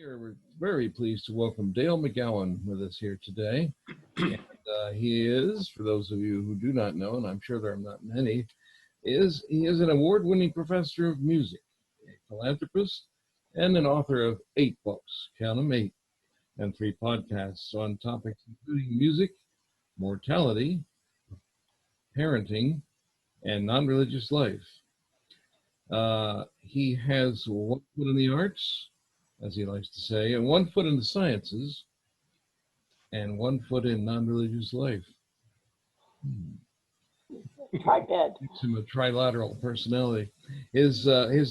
We're very pleased to welcome Dale McGowan with us here today. And he is, for those of you who do not know, and I'm sure there are not many, he is an award-winning professor of music, a philanthropist, and an author of 8 books, count them 8, and 3 podcasts on topics including music, mortality, parenting, and non-religious life. He has one foot in the arts, as he likes to say, and one foot in the sciences, and one foot in non-religious life. Triped. Makes him a trilateral personality. His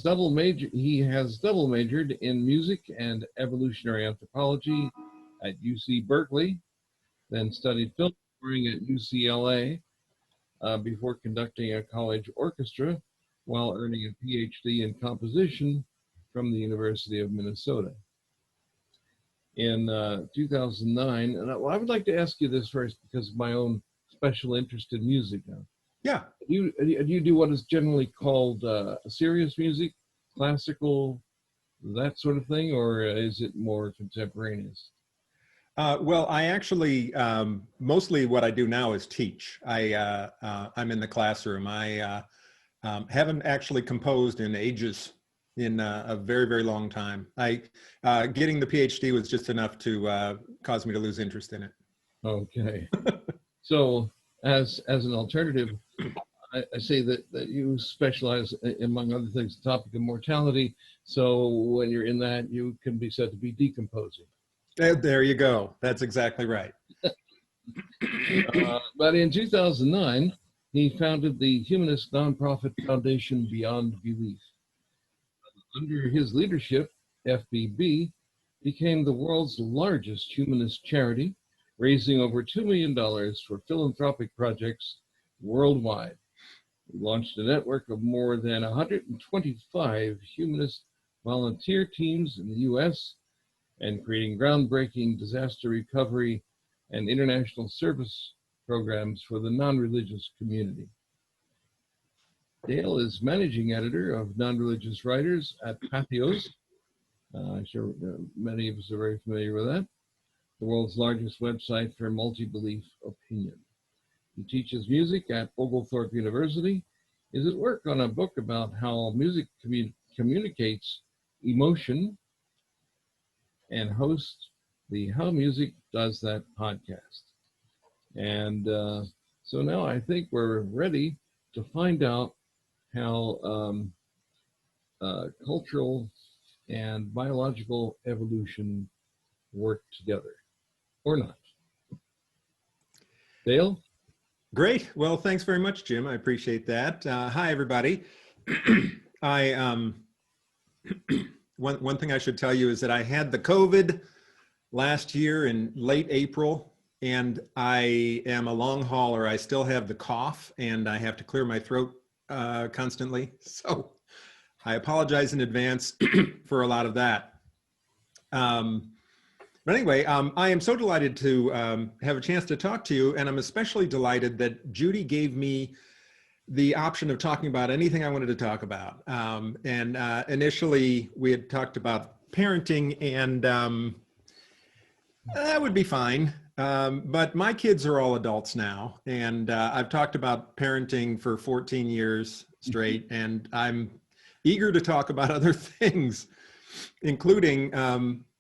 double major. He has double majored in music and evolutionary anthropology at UC Berkeley, then studied film scoring at UCLA before conducting a college orchestra while earning a PhD in composition from the University of Minnesota. In 2009, and I would like to ask you this first because of my own special interest in music now. Yeah. Do you do what is generally called serious music, classical, that sort of thing, or is it more contemporaneous? Well, I actually, mostly what I do now is teach. I'm in the classroom. I haven't actually composed in ages, in a very, very long time. Getting the PhD was just enough to cause me to lose interest in it. Okay. So as an alternative, I say that you specialize, among other things, the topic of mortality. So when you're in that, you can be said to be decomposing. There you go. That's exactly right. But in 2009, he founded the humanist nonprofit foundation Beyond Belief. Under his leadership, FBB became the world's largest humanist charity, raising over $2 million for philanthropic projects worldwide. He launched a network of more than 125 humanist volunteer teams in the U.S. and creating groundbreaking disaster recovery and international service programs for the non-religious community. Dale is managing editor of Non-Religious Writers at Patheos. I'm sure many of us are very familiar with that. The world's largest website for multi-belief opinion. He teaches music at Oglethorpe University, is at work on a book about how music communicates emotion, and hosts the How Music Does That podcast. And so now I think we're ready to find out how cultural and biological evolution work together, or not. Dale? Great. Well, thanks very much, Jim. I appreciate that. Hi, everybody. One thing I should tell you is that I had the COVID last year in late April, and I am a long hauler. I still have the cough, and I have to clear my throat constantly. So I apologize in advance for a lot of that. But anyway, I am so delighted to have a chance to talk to you, and I'm especially delighted that Judy gave me the option of talking about anything I wanted to talk about. Initially, we had talked about parenting, and that would be fine. But my kids are all adults now, and I've talked about parenting for 14 years straight, and I'm eager to talk about other things, including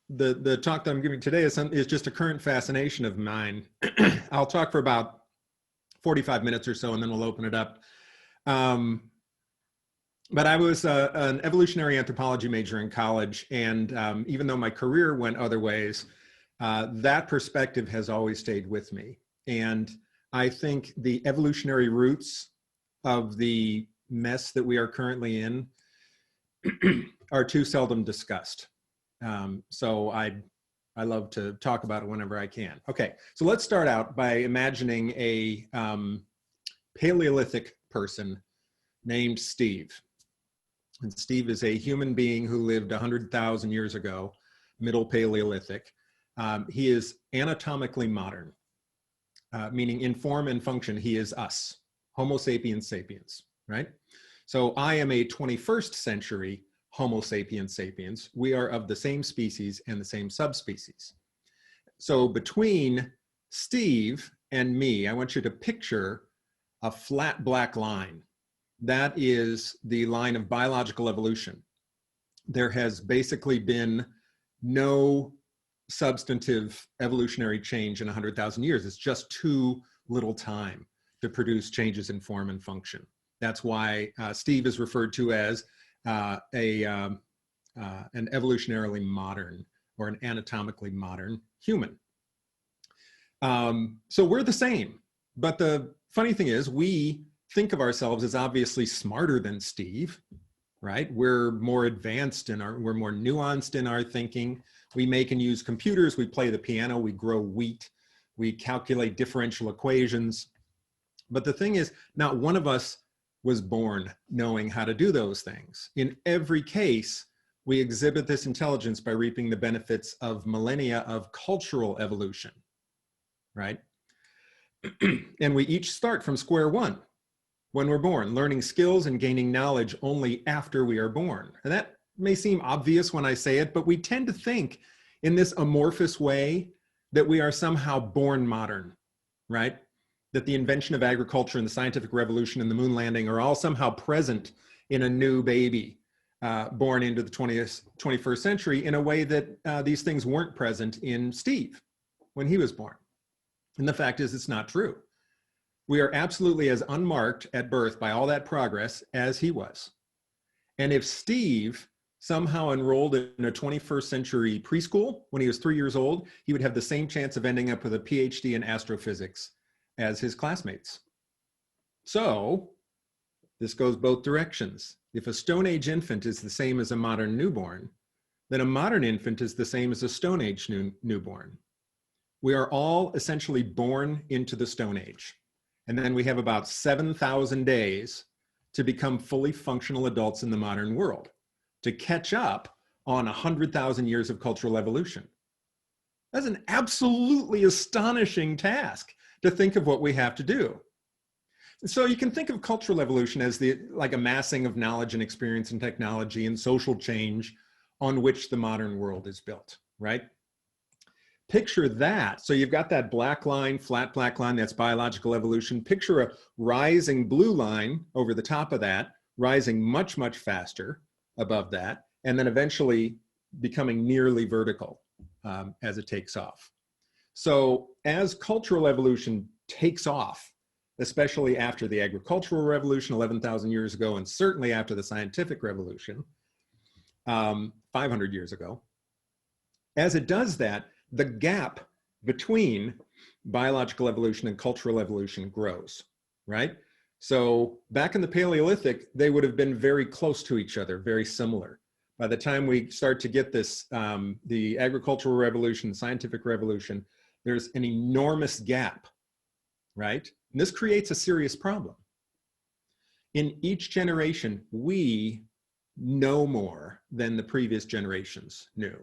the talk that I'm giving today is just a current fascination of mine. I'll talk for about 45 minutes or so, and then we'll open it up. But I was an evolutionary anthropology major in college, and even though my career went other ways, that perspective has always stayed with me. And I think the evolutionary roots of the mess that we are currently in are too seldom discussed. So I love to talk about it whenever I can. Okay, so let's start out by imagining a Paleolithic person named Steve. And Steve is a human being who lived 100,000 years ago, Middle Paleolithic. He is anatomically modern, meaning in form and function, he is us, Homo sapiens sapiens, right? So I am a 21st century Homo sapiens sapiens. We are of the same species and the same subspecies. So between Steve and me, I want you to picture a flat black line. That is the line of biological evolution. There has basically been no substantive evolutionary change in 100,000 years. It's just too little time to produce changes in form and function. That's why Steve is referred to as an evolutionarily modern or an anatomically modern human. So we're the same, but the funny thing is we think of ourselves as obviously smarter than Steve, right? We're more advanced we're more nuanced in our thinking. We make and use computers, we play the piano, we grow wheat, we calculate differential equations. But the thing is, not one of us was born knowing how to do those things. In every case, we exhibit this intelligence by reaping the benefits of millennia of cultural evolution, right? And we each start from square one when we're born, learning skills and gaining knowledge only after we are born. And that may seem obvious when I say it, but we tend to think in this amorphous way that we are somehow born modern, right? That the invention of agriculture and the scientific revolution and the moon landing are all somehow present in a new baby born into the 21st century in a way that these things weren't present in Steve when he was born. And the fact is, it's not true. We are absolutely as unmarked at birth by all that progress as he was. And if Steve somehow enrolled in a 21st century preschool when he was 3 years old, he would have the same chance of ending up with a PhD in astrophysics as his classmates. So this goes both directions. If a Stone Age infant is the same as a modern newborn, then a modern infant is the same as a Stone Age newborn. We are all essentially born into the Stone Age. And then we have about 7,000 days to become fully functional adults in the modern world, to catch up on 100,000 years of cultural evolution. That's an absolutely astonishing task to think of what we have to do. So you can think of cultural evolution as like amassing of knowledge and experience and technology and social change on which the modern world is built, right? Picture that. So you've got that black line, flat black line, that's biological evolution. Picture a rising blue line over the top of that, rising much, much faster above that, and then eventually becoming nearly vertical as it takes off. So as cultural evolution takes off, especially after the agricultural revolution 11,000 years ago, and certainly after the scientific revolution 500 years ago, as it does that, the gap between biological evolution and cultural evolution grows, right? So back in the Paleolithic, they would have been very close to each other, very similar. By the time we start to get this, the agricultural revolution, scientific revolution, there's an enormous gap, right? And this creates a serious problem. In each generation, we know more than the previous generations knew.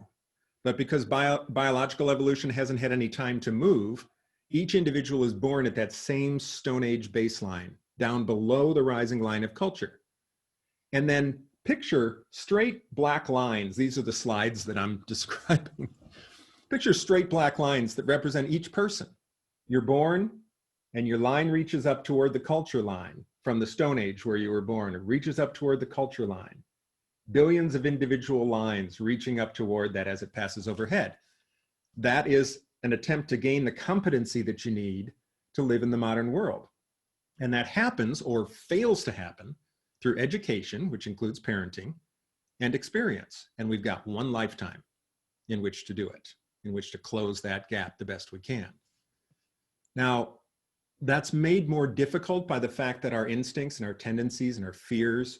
But because biological evolution hasn't had any time to move, each individual is born at that same Stone Age baseline, down below the rising line of culture. And then picture straight black lines. These are the slides that I'm describing. Picture straight black lines that represent each person. You're born, and your line reaches up toward the culture line from the Stone Age where you were born. It reaches up toward the culture line. Billions of individual lines reaching up toward that as it passes overhead. That is an attempt to gain the competency that you need to live in the modern world. And that happens or fails to happen through education, which includes parenting, and experience. And we've got one lifetime in which to do it, in which to close that gap the best we can. Now, that's made more difficult by the fact that our instincts and our tendencies and our fears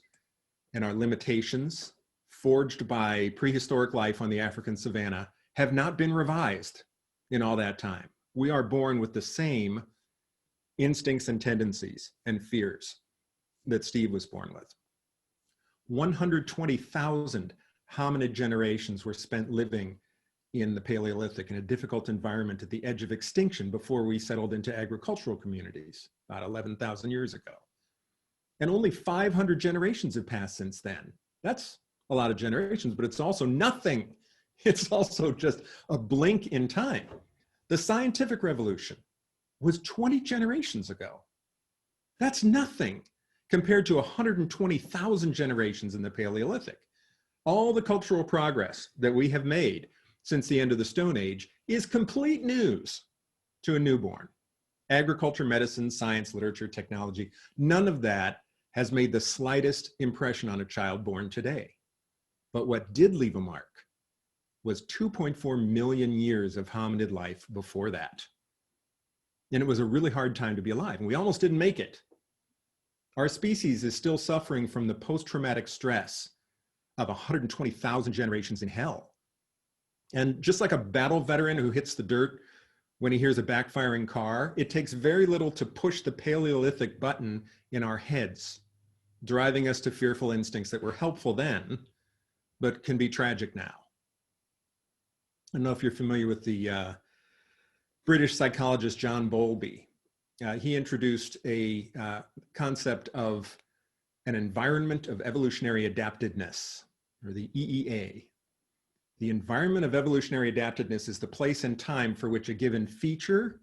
and our limitations forged by prehistoric life on the African savanna have not been revised in all that time. We are born with the same instincts and tendencies and fears that Steve was born with. 120,000 hominid generations were spent living in the Paleolithic in a difficult environment at the edge of extinction before we settled into agricultural communities about 11,000 years ago. And only 500 generations have passed since then. That's a lot of generations, but it's also nothing. It's also just a blink in time. The scientific revolution was 20 generations ago. That's nothing compared to 120,000 generations in the Paleolithic. All the cultural progress that we have made since the end of the Stone Age is complete news to a newborn. Agriculture, medicine, science, literature, technology, none of that has made the slightest impression on a child born today. But what did leave a mark was 2.4 million years of hominid life before that. And it was a really hard time to be alive, and we almost didn't make it. Our species is still suffering from the post-traumatic stress of 120,000 generations in hell. And just like a battle veteran who hits the dirt when he hears a backfiring car, it takes very little to push the Paleolithic button in our heads, driving us to fearful instincts that were helpful then, but can be tragic now. I don't know if you're familiar with the British psychologist John Bowlby. He introduced a concept of an environment of evolutionary adaptedness, or the EEA. The environment of evolutionary adaptedness is the place and time for which a given feature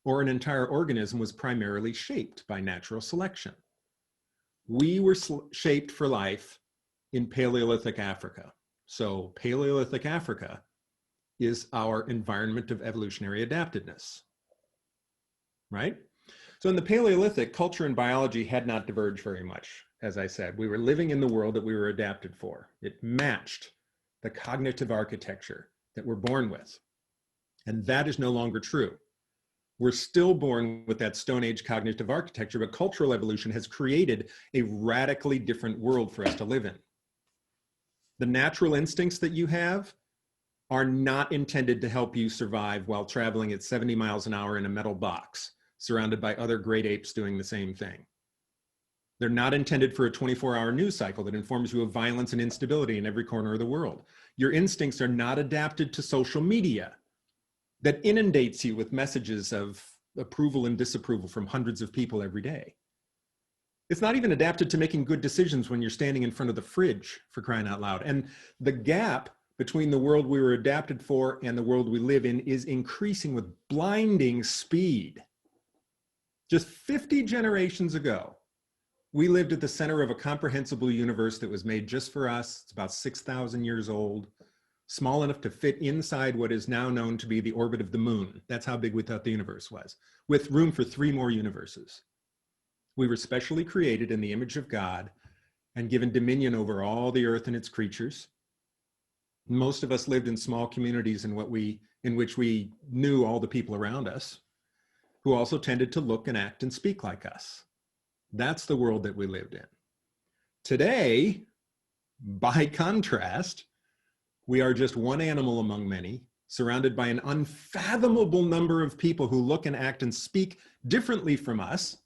or an entire organism was primarily shaped by natural selection. We were shaped for life in Paleolithic Africa. So Paleolithic Africa is our environment of evolutionary adaptedness, right? So in the Paleolithic, culture and biology had not diverged very much. As I said, we were living in the world that we were adapted for. It matched the cognitive architecture that we're born with. And that is no longer true. We're still born with that Stone Age cognitive architecture, but cultural evolution has created a radically different world for us to live in. The natural instincts that you have are not intended to help you survive while traveling at 70 miles an hour in a metal box, surrounded by other great apes doing the same thing. They're not intended for a 24-hour news cycle that informs you of violence and instability in every corner of the world. Your instincts are not adapted to social media that inundates you with messages of approval and disapproval from hundreds of people every day. It's not even adapted to making good decisions when you're standing in front of the fridge, for crying out loud. And the gap between the world we were adapted for and the world we live in is increasing with blinding speed. Just 50 generations ago, we lived at the center of a comprehensible universe that was made just for us. It's about 6,000 years old, small enough to fit inside what is now known to be the orbit of the moon. That's how big we thought the universe was, with room for 3 more universes. We were specially created in the image of God and given dominion over all the earth and its creatures. Most of us lived in small communities in which we knew all the people around us, who also tended to look and act and speak like us. That's the world that we lived in. Today, by contrast, we are just one animal among many, surrounded by an unfathomable number of people who look and act and speak differently from us,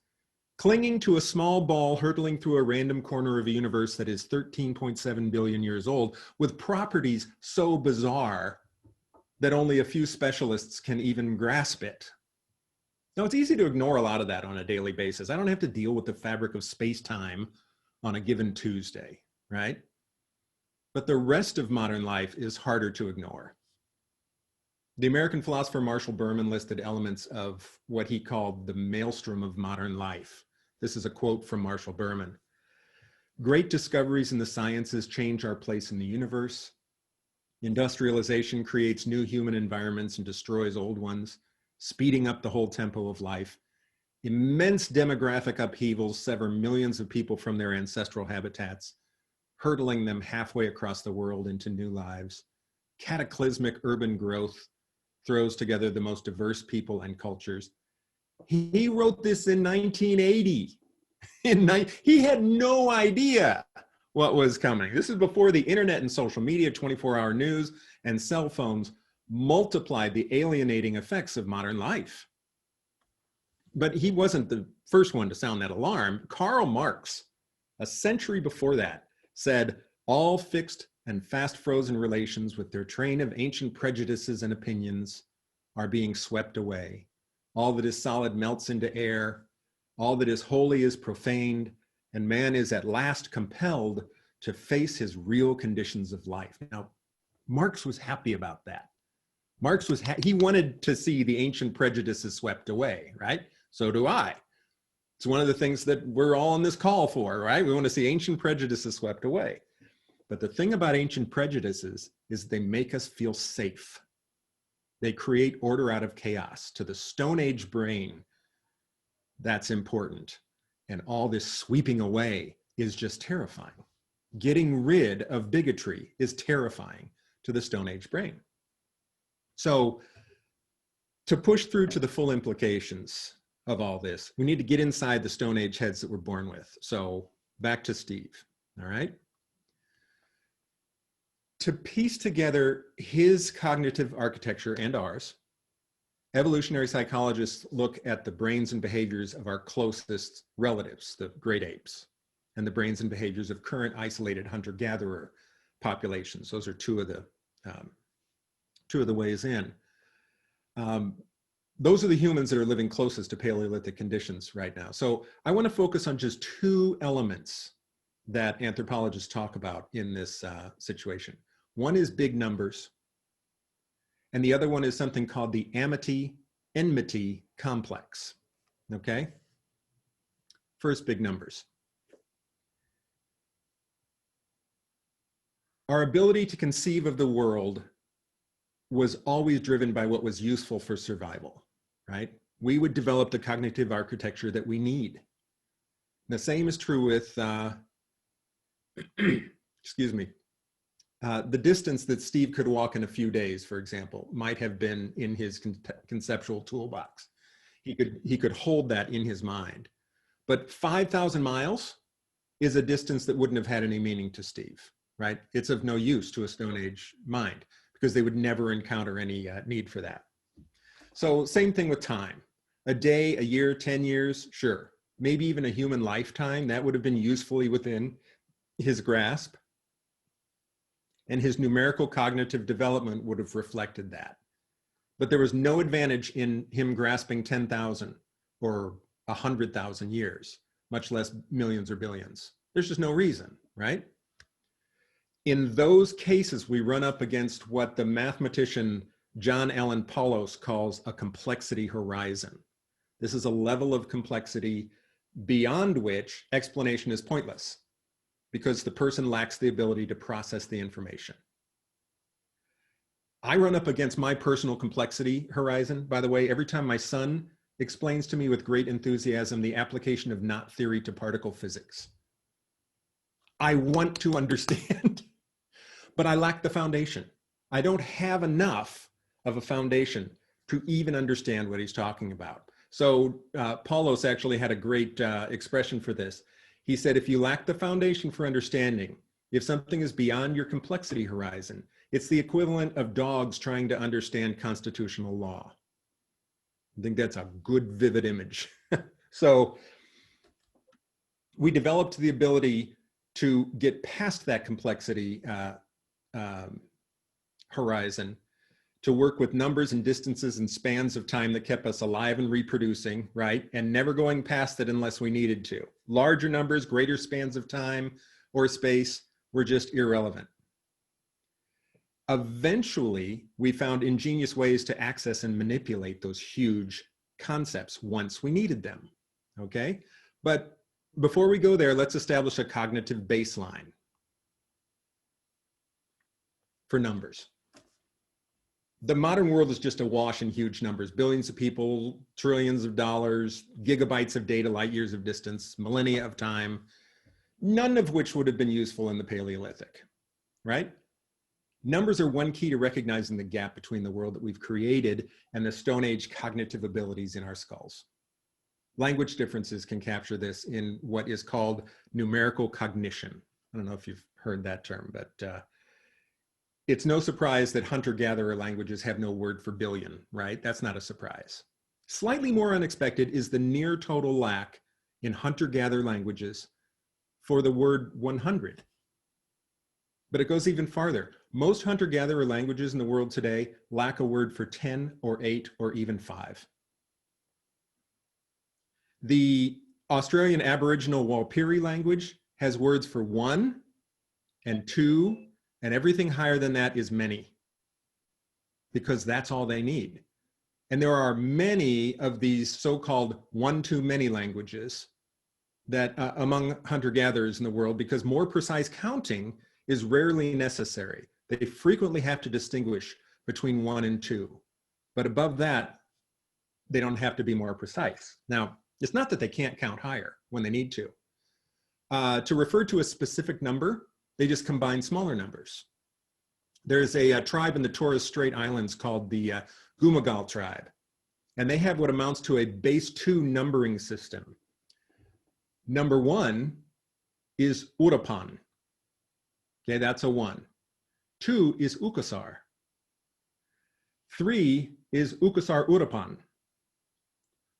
clinging to a small ball hurtling through a random corner of a universe that is 13.7 billion years old, with properties so bizarre that only a few specialists can even grasp it. Now, it's easy to ignore a lot of that on a daily basis. I don't have to deal with the fabric of space-time on a given Tuesday, right? But the rest of modern life is harder to ignore. The American philosopher Marshall Berman listed elements of what he called the maelstrom of modern life. This is a quote from Marshall Berman. Great discoveries in the sciences change our place in the universe. Industrialization creates new human environments and destroys old ones, speeding up the whole tempo of life. Immense demographic upheavals sever millions of people from their ancestral habitats, hurtling them halfway across the world into new lives. Cataclysmic urban growth throws together the most diverse people and cultures. He wrote this in 1980. He had no idea what was coming. This is before the internet and social media, 24-hour news, and cell phones multiplied the alienating effects of modern life. But he wasn't the first one to sound that alarm. Karl Marx, a century before that, said, all fixed and fast frozen relations with their train of ancient prejudices and opinions are being swept away. All that is solid melts into air. All that is holy is profaned, and man is at last compelled to face his real conditions of life. Now, Marx was happy about that. Marx was, he wanted to see the ancient prejudices swept away, right? So do I. It's one of the things that we're all on this call for, right? We want to see ancient prejudices swept away. But the thing about ancient prejudices is they make us feel safe. They create order out of chaos. To the Stone Age brain, that's important. And all this sweeping away is just terrifying. Getting rid of bigotry is terrifying to the Stone Age brain. So to push through to the full implications of all this, we need to get inside the Stone Age heads that we're born with. So back to Steve, all right? To piece together his cognitive architecture and ours, evolutionary psychologists look at the brains and behaviors of our closest relatives, the great apes, and the brains and behaviors of current isolated hunter-gatherer populations. Those are two of the ways in. Those are the humans that are living closest to Paleolithic conditions right now. So I want to focus on just two elements that anthropologists talk about in this situation. One is big numbers, and the other one is something called the amity-enmity complex, okay? First, big numbers. Our ability to conceive of the world was always driven by what was useful for survival, right? We would develop the cognitive architecture that we need. The same is true with, excuse me, the distance that Steve could walk in a few days, for example, might have been in his conceptual toolbox. He could hold that in his mind. But 5,000 miles is a distance that wouldn't have had any meaning to Steve, right? It's of no use to a Stone Age mind because they would never encounter any need for that. So same thing with time. A day, a year, 10 years, sure. Maybe even a human lifetime, that would have been usefully within his grasp. And his numerical cognitive development would have reflected that. But there was no advantage in him grasping 10,000 or 100,000 years, much less millions or billions. There's just no reason, right? In those cases, we run up against what the mathematician John Allen Paulos calls a complexity horizon. This is a level of complexity beyond which explanation is pointless, because the person lacks the ability to process the information. I run up against my personal complexity horizon, by the way, every time my son explains to me with great enthusiasm the application of knot theory to particle physics. I want to understand, but I lack the foundation. I don't have enough of a foundation to even understand what he's talking about. So Paulos actually had a great expression for this. He said, if you lack the foundation for understanding, if something is beyond your complexity horizon, it's the equivalent of dogs trying to understand constitutional law. I think that's a good, vivid image. So we developed the ability to get past that complexity horizon, to work with numbers and distances and spans of time that kept us alive and reproducing, right? And never going past it unless we needed to. Larger numbers, greater spans of time or space were just irrelevant. Eventually, we found ingenious ways to access and manipulate those huge concepts once we needed them, okay? But before we go there, let's establish a cognitive baseline for numbers. The modern world is just awash in huge numbers, billions of people, trillions of dollars, gigabytes of data, light years of distance, millennia of time, none of which would have been useful in the Paleolithic, right? Numbers are one key to recognizing the gap between the world that we've created and the Stone Age cognitive abilities in our skulls. Language differences can capture this in what is called numerical cognition. I don't know if you've heard that term, but it's no surprise that hunter-gatherer languages have no word for billion, right? That's not a surprise. Slightly more unexpected is the near total lack in hunter-gatherer languages for the word 100. But it goes even farther. Most hunter-gatherer languages in the world today lack a word for 10 or 8 or even 5. The Australian Aboriginal Warlpiri language has words for 1, and 2, and everything higher than that is many, because that's all they need. And there are many of these so-called one-to-many languages that among hunter-gatherers in the world, because more precise counting is rarely necessary. They frequently have to distinguish between 1 and 2. But above that, they don't have to be more precise. Now, it's not that they can't count higher when they need to. To refer to a specific number, they just combine smaller numbers. There's a tribe in the Torres Strait Islands called the Gumagal tribe, and they have what amounts to a base 2 numbering system. Number 1 is Urapan. Okay, that's a 1. 2 is Ukasar. 3 is Ukasar Urapan.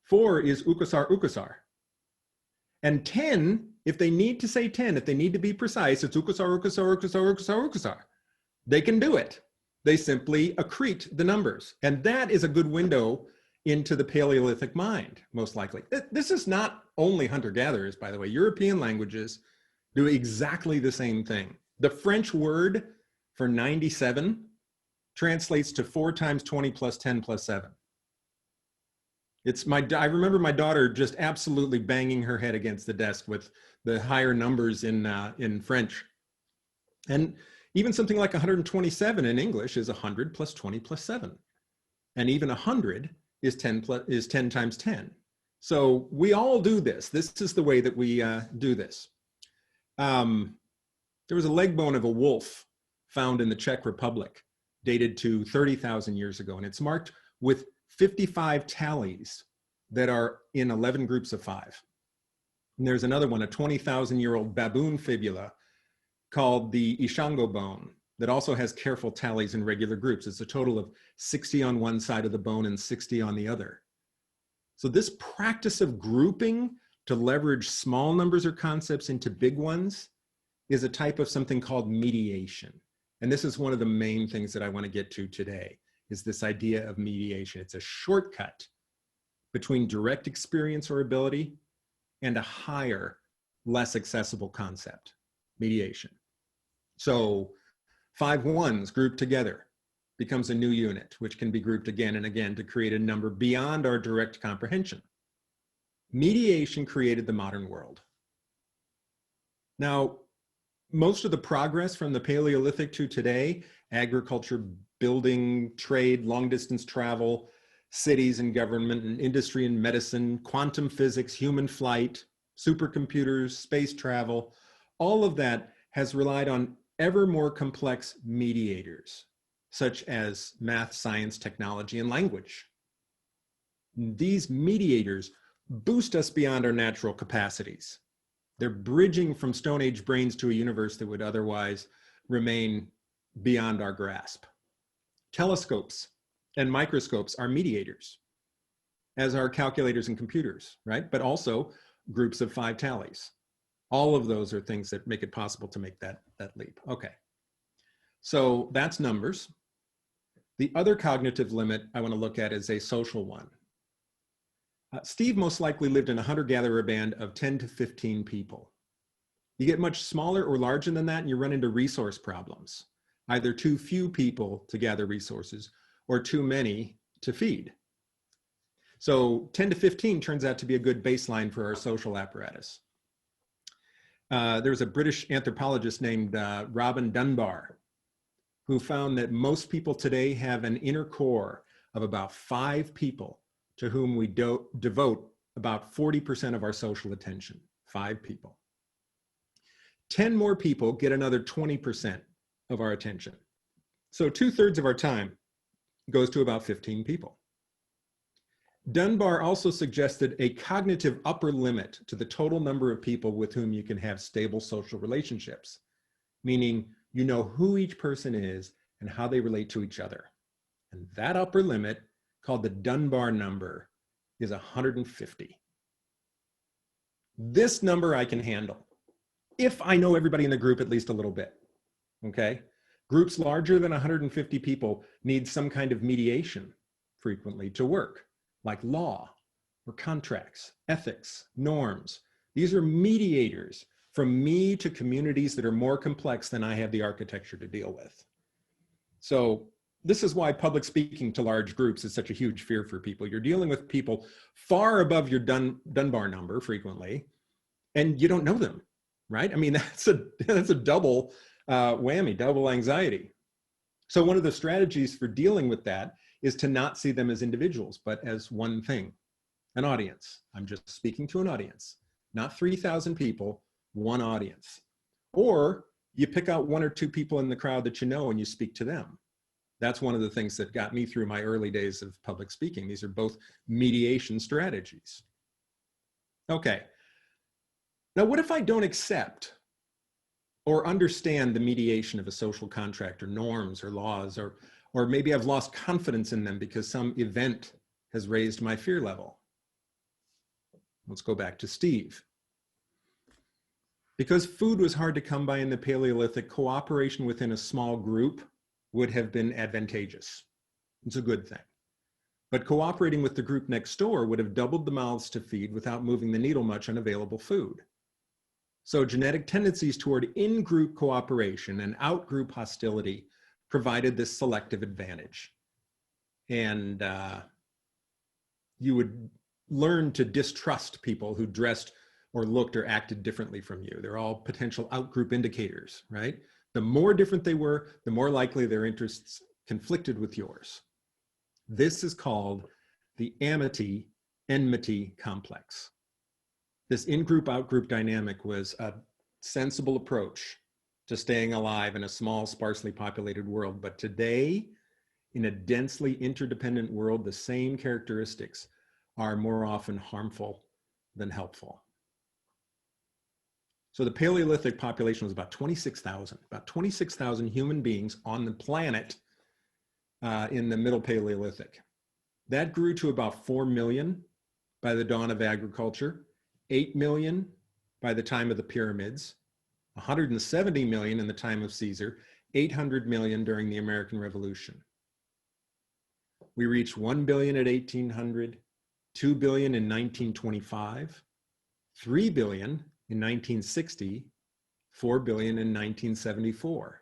4 is Ukasar Ukasar. And 10, if they need to say 10, if they need to be precise, it's Ukasar Ukasar Ukasar Ukasar Ukasar. They can do it. They simply accrete the numbers. And that is a good window into the Paleolithic mind, most likely. This is not only hunter-gatherers, by the way. European languages do exactly the same thing. The French word for 97 translates to 4 times 20 plus 10 plus 7. I remember my daughter just absolutely banging her head against the desk with the higher numbers in French. And even something like 127 in English is 100 plus 20 plus 7. And even 100 is 10 times 10. So we all do this. This is the way that we do this. There was a leg bone of a wolf found in the Czech Republic, dated to 30,000 years ago, and it's marked with 55 tallies that are in 11 groups of 5. And there's another one, a 20,000-year-old baboon fibula called the Ishango bone, that also has careful tallies in regular groups. It's a total of 60 on one side of the bone and 60 on the other. So this practice of grouping to leverage small numbers or concepts into big ones is a type of something called mediation. And this is one of the main things that I want to get to today, is this idea of mediation. It's a shortcut between direct experience or ability and a higher, less accessible concept, mediation. So 5 ones grouped together becomes a new unit, which can be grouped again and again to create a number beyond our direct comprehension. Mediation created the modern world. Now, most of the progress from the Paleolithic to today, agriculture, building, trade, long distance travel, cities and government and industry and medicine, quantum physics, human flight, supercomputers, space travel, all of that has relied on ever more complex mediators, such as math, science, technology, and language. These mediators boost us beyond our natural capacities. They're bridging from Stone Age brains to a universe that would otherwise remain beyond our grasp. Telescopes and microscopes are mediators, as are calculators and computers, right? But also groups of 5 tallies. All of those are things that make it possible to make that leap. Okay, so that's numbers. The other cognitive limit I want to look at is a social one. Steve most likely lived in a hunter-gatherer band of 10 to 15 people. You get much smaller or larger than that and you run into resource problems. Either too few people to gather resources or too many to feed. So 10 to 15 turns out to be a good baseline for our social apparatus. There's a British anthropologist named Robin Dunbar, who found that most people today have an inner core of about 5 people to whom we devote about 40% of our social attention. 5 people. 10 more people get another 20% of our attention. So 2/3 of our time goes to about 15 people. Dunbar also suggested a cognitive upper limit to the total number of people with whom you can have stable social relationships, meaning you know who each person is and how they relate to each other. And that upper limit, called the Dunbar number, is 150. This number I can handle if I know everybody in the group at least a little bit, okay? Groups larger than 150 people need some kind of mediation frequently to work, like law or contracts, ethics, norms. These are mediators from me to communities that are more complex than I have the architecture to deal with. So this is why public speaking to large groups is such a huge fear for people. You're dealing with people far above your Dunbar number frequently, and you don't know them, right? I mean, that's a double whammy, double anxiety. So one of the strategies for dealing with that is to not see them as individuals, but as one thing, an audience. I'm just speaking to an audience, not 3,000 people, one audience. Or you pick out one or two people in the crowd that you know and you speak to them. That's one of the things that got me through my early days of public speaking. These are both mediation strategies. Okay. Now, what if I don't accept or understand the mediation of a social contract or norms or laws, or maybe I've lost confidence in them because some event has raised my fear level? Let's go back to Steve. Because food was hard to come by in the Paleolithic, cooperation within a small group would have been advantageous. It's a good thing. But cooperating with the group next door would have doubled the mouths to feed without moving the needle much on available food. So genetic tendencies toward in-group cooperation and out-group hostility provided this selective advantage. And you would learn to distrust people who dressed or looked or acted differently from you. They're all potential out-group indicators, right? The more different they were, the more likely their interests conflicted with yours. This is called the amity-enmity complex. This in-group, out-group dynamic was a sensible approach to staying alive in a small, sparsely populated world. But today, in a densely interdependent world, the same characteristics are more often harmful than helpful. So the Paleolithic population was about 26,000 human beings on the planet in the Middle Paleolithic. That grew to about 4 million by the dawn of agriculture, 8 million by the time of the pyramids, 170 million in the time of Caesar, 800 million during the American Revolution. We reached 1 billion at 1800, 2 billion in 1925, 3 billion in 1960, 4 billion in 1974.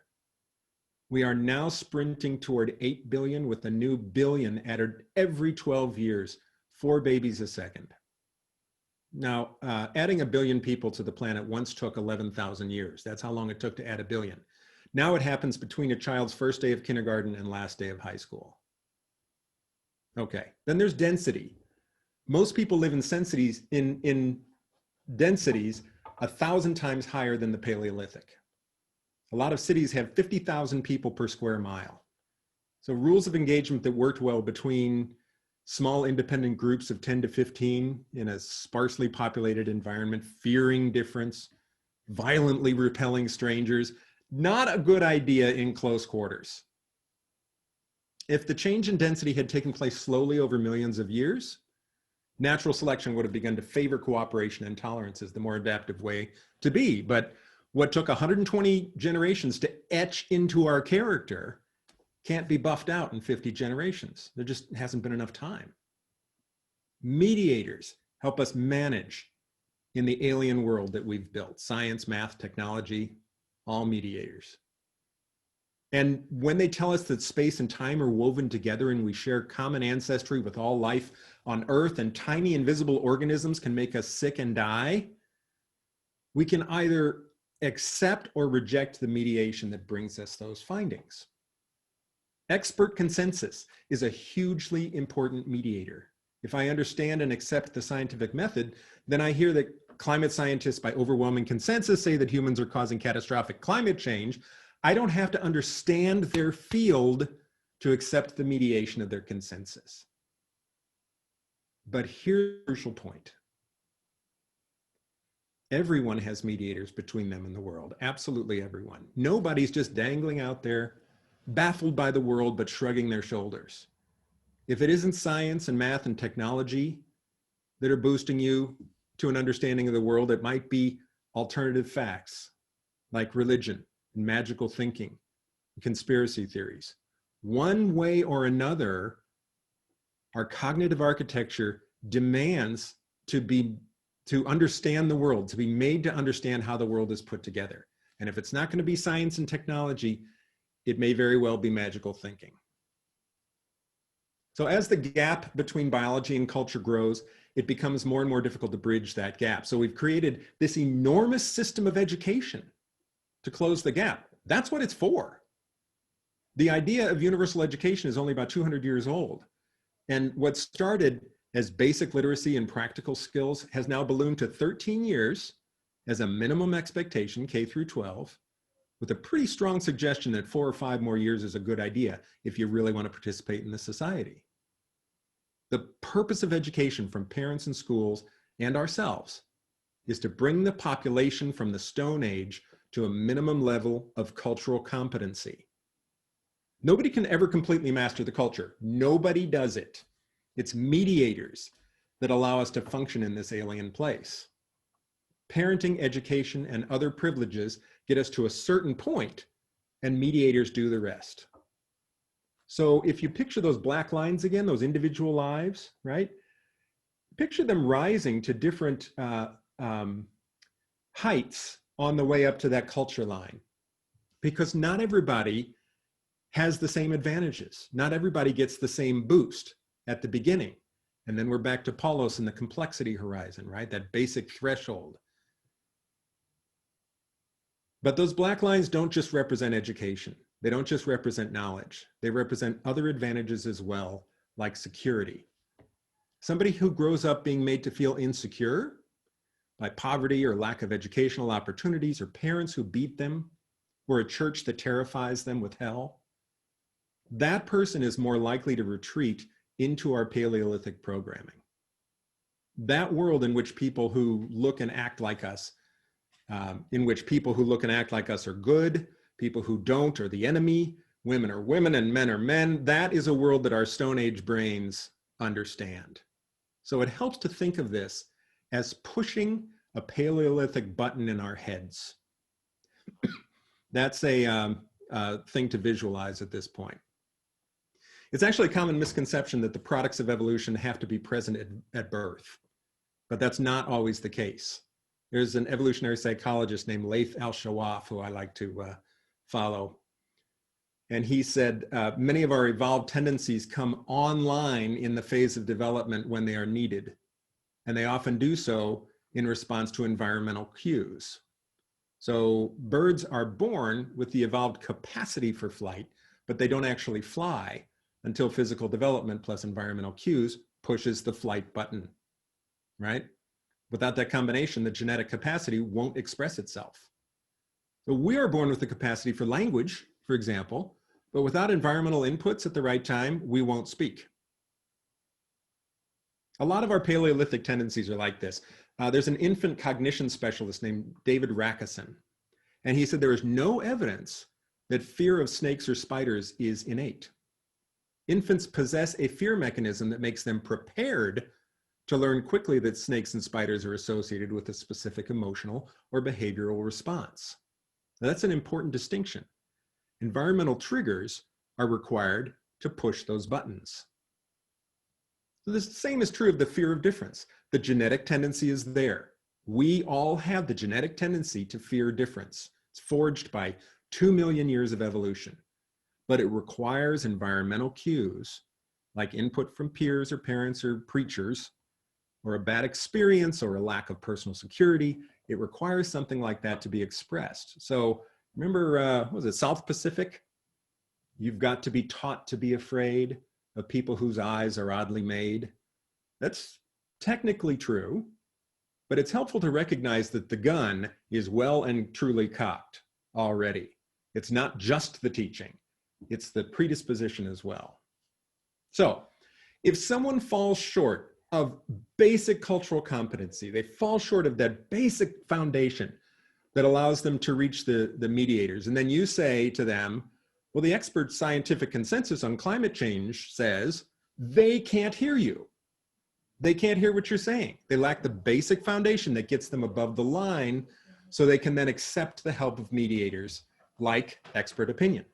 We are now sprinting toward 8 billion with a new billion added every 12 years, 4 babies a second. Now, adding a billion people to the planet once took 11,000 years. That's how long it took to add a billion. Now it happens between a child's first day of kindergarten and last day of high school. Okay, then there's density. Most people live in densities 1,000 times higher than the Paleolithic. A lot of cities have 50,000 people per square mile. So rules of engagement that worked well between small independent groups of 10 to 15 in a sparsely populated environment, fearing difference, violently repelling strangers, not a good idea in close quarters. If the change in density had taken place slowly over millions of years, natural selection would have begun to favor cooperation and tolerance as the more adaptive way to be. But what took 120 generations to etch into our character can't be buffed out in 50 generations. There just hasn't been enough time. Mediators help us manage in the alien world that we've built. Science, math, technology, all mediators. And when they tell us that space and time are woven together and we share common ancestry with all life on Earth and tiny invisible organisms can make us sick and die, we can either accept or reject the mediation that brings us those findings. Expert consensus is a hugely important mediator. If I understand and accept the scientific method, then I hear that climate scientists by overwhelming consensus say that humans are causing catastrophic climate change. I don't have to understand their field to accept the mediation of their consensus. But here's the crucial point. Everyone has mediators between them and the world, absolutely everyone. Nobody's just dangling out there, baffled by the world, but shrugging their shoulders. If it isn't science and math and technology that are boosting you to an understanding of the world, it might be alternative facts like religion and magical thinking, and conspiracy theories. One way or another, our cognitive architecture demands to be to understand the world, to be made to understand how the world is put together. And if it's not going to be science and technology, it may very well be magical thinking. So as the gap between biology and culture grows, it becomes more and more difficult to bridge that gap. So we've created this enormous system of education to close the gap. That's what it's for. The idea of universal education is only about 200 years old. And what started as basic literacy and practical skills has now ballooned to 13 years as a minimum expectation, K through 12, with a pretty strong suggestion that 4 or 5 more years is a good idea if you really want to participate in the society. The purpose of education from parents and schools and ourselves is to bring the population from the Stone Age to a minimum level of cultural competency. Nobody can ever completely master the culture. Nobody does it. It's mediators that allow us to function in this alien place. Parenting, education, and other privileges get us to a certain point, and mediators do the rest. So if you picture those black lines again, those individual lives, right? Picture them rising to different heights on the way up to that culture line, because not everybody has the same advantages. Not everybody gets the same boost at the beginning. And then we're back to Paulos and the complexity horizon, right? That basic threshold. But those black lines don't just represent education. They don't just represent knowledge. They represent other advantages as well, like security. Somebody who grows up being made to feel insecure by poverty or lack of educational opportunities, or parents who beat them, or a church that terrifies them with hell, that person is more likely to retreat into our Paleolithic programming. That world in which people who look and act like us, are good, people who don't are the enemy, women are women and men are men, that is a world that our Stone Age brains understand. So it helps to think of this as pushing a Paleolithic button in our heads. That's a thing to visualize at this point. It's actually a common misconception that the products of evolution have to be present at birth, but that's not always the case. There's an evolutionary psychologist named Laith Al-Shawaf, who I like to follow. And he said, many of our evolved tendencies come online in the phase of development when they are needed. And they often do so in response to environmental cues. So birds are born with the evolved capacity for flight, but they don't actually fly until physical development plus environmental cues pushes the flight button, right? Without that combination, the genetic capacity won't express itself. So we are born with the capacity for language, for example, but without environmental inputs at the right time, we won't speak. A lot of our Paleolithic tendencies are like this. There's an infant cognition specialist named David Rakison, and he said there is no evidence that fear of snakes or spiders is innate. Infants possess a fear mechanism that makes them prepared to learn quickly that snakes and spiders are associated with a specific emotional or behavioral response. Now, that's an important distinction. Environmental triggers are required to push those buttons. So the same is true of the fear of difference. The genetic tendency is there. We all have the genetic tendency to fear difference. It's forged by 2 million years of evolution. But it requires environmental cues like input from peers or parents or preachers, or a bad experience or a lack of personal security. It requires something like that to be expressed. So remember, what was it, South Pacific? You've got to be taught to be afraid of people whose eyes are oddly made. That's technically true, but it's helpful to recognize that the gun is well and truly cocked already. It's not just the teaching. It's the predisposition as well. So if someone falls short of basic cultural competency, they fall short of that basic foundation that allows them to reach the mediators, and then you say to them, well, the expert scientific consensus on climate change says they can't hear you. They can't hear what you're saying. They lack the basic foundation that gets them above the line so they can then accept the help of mediators like expert opinion.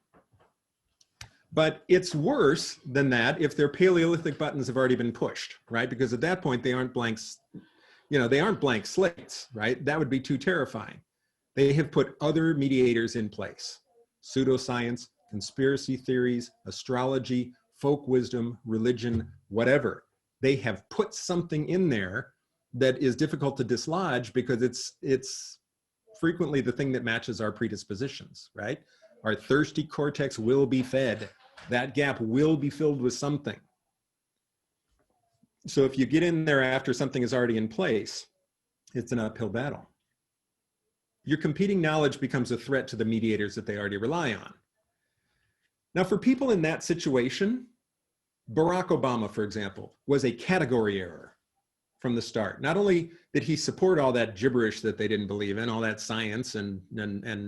But it's worse than that if their Paleolithic buttons have already been pushed, right? Because at that point, they aren't blank You know, they aren't blank slates, right? That would be too terrifying. They have put other mediators in place: pseudoscience, conspiracy theories, astrology, folk wisdom, religion, whatever. They have put something in there that is difficult to dislodge because it's frequently the thing that matches our predispositions, right? Our thirsty cortex will be fed. That gap will be filled with something. So if you get in there after something is already in place, it's an uphill battle. Your competing knowledge becomes a threat to the mediators that they already rely on. Now, for people in that situation, Barack Obama, for example, was a category error from the start. Not only did he support all that gibberish that they didn't believe in, all that science and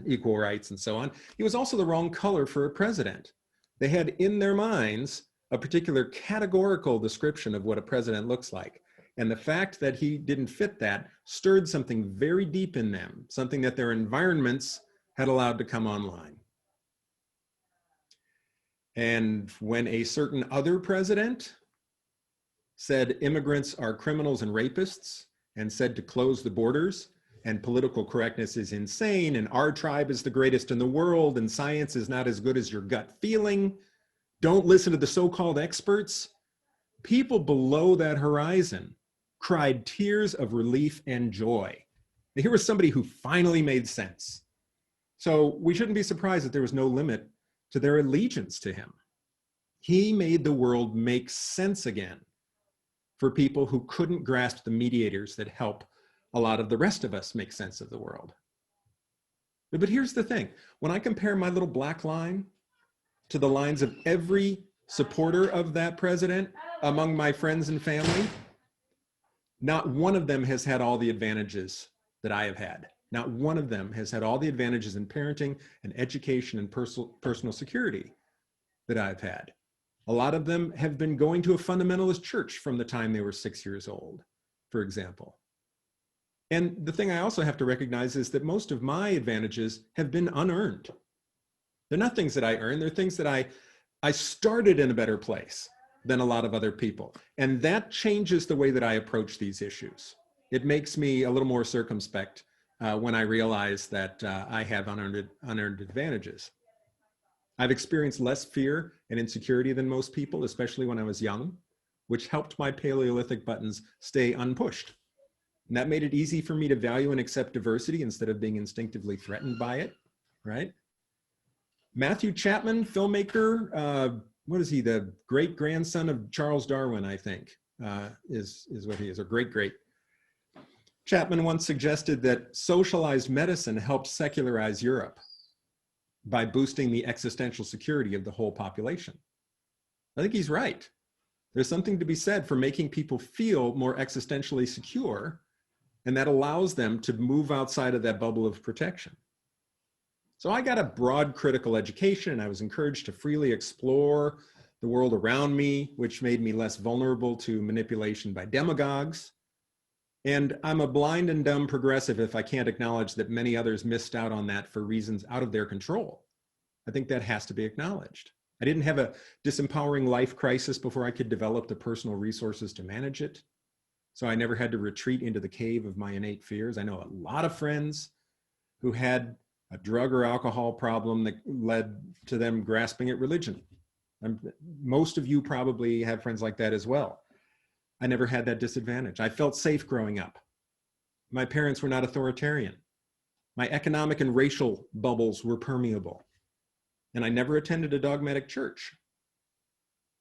equal rights and so on, he was also the wrong color for a president. They had in their minds a particular categorical description of what a president looks like. And the fact that he didn't fit that stirred something very deep in them, something that their environments had allowed to come online. And when a certain other president said immigrants are criminals and rapists, and said to close the borders, and political correctness is insane, and our tribe is the greatest in the world, and science is not as good as your gut feeling, don't listen to the so-called experts, people below that horizon cried tears of relief and joy. And here was somebody who finally made sense. So we shouldn't be surprised that there was no limit to their allegiance to him. He made the world make sense again for people who couldn't grasp the mediators that help a lot of the rest of us make sense of the world. But here's the thing. When I compare my little black line to the lines of every supporter of that president among my friends and family, not one of them has had all the advantages that I have had. Not one of them has had all the advantages in parenting and education and personal security that I've had. A lot of them have been going to a fundamentalist church from the time they were 6 years old, for example. And the thing I also have to recognize is that most of my advantages have been unearned. They're not things that I earned, they're things that I started in a better place than a lot of other people. And that changes the way that I approach these issues. It makes me a little more circumspect when I realize that I have unearned advantages. I've experienced less fear and insecurity than most people, especially when I was young, which helped my Paleolithic buttons stay unpushed. And that made it easy for me to value and accept diversity instead of being instinctively threatened by it, right? Matthew Chapman, filmmaker, what is he, the great-grandson of Charles Darwin, I think, is what he is, or great-great. Chapman once suggested that socialized medicine helped secularize Europe by boosting the existential security of the whole population. I think he's right. There's something to be said for making people feel more existentially secure, and that allows them to move outside of that bubble of protection. So I got a broad critical education, and I was encouraged to freely explore the world around me, which made me less vulnerable to manipulation by demagogues. And I'm a blind and dumb progressive if I can't acknowledge that many others missed out on that for reasons out of their control. I think that has to be acknowledged. I didn't have a disempowering life crisis before I could develop the personal resources to manage it. So I never had to retreat into the cave of my innate fears. I know a lot of friends who had a drug or alcohol problem that led to them grasping at religion. Most of you probably have friends like that as well. I never had that disadvantage. I felt safe growing up. My parents were not authoritarian. My economic and racial bubbles were permeable. And I never attended a dogmatic church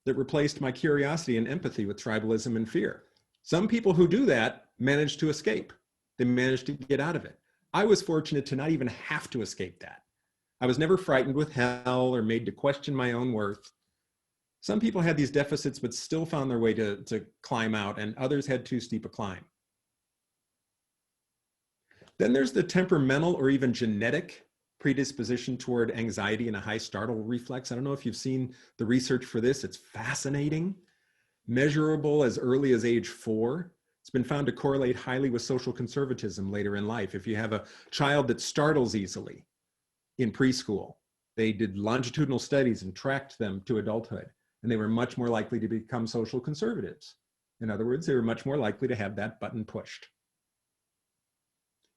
that replaced my curiosity and empathy with tribalism and fear. Some people who do that manage to escape. They manage to get out of it. I was fortunate to not even have to escape that. I was never frightened with hell or made to question my own worth. Some people had these deficits but still found their way to climb out, and others had too steep a climb. Then there's the temperamental or even genetic predisposition toward anxiety and a high startle reflex. I don't know if you've seen the research for this. It's fascinating. Measurable as early as age 4. It's been found to correlate highly with social conservatism later in life. If you have a child that startles easily in preschool, they did longitudinal studies and tracked them to adulthood, and they were much more likely to become social conservatives. In other words, they were much more likely to have that button pushed.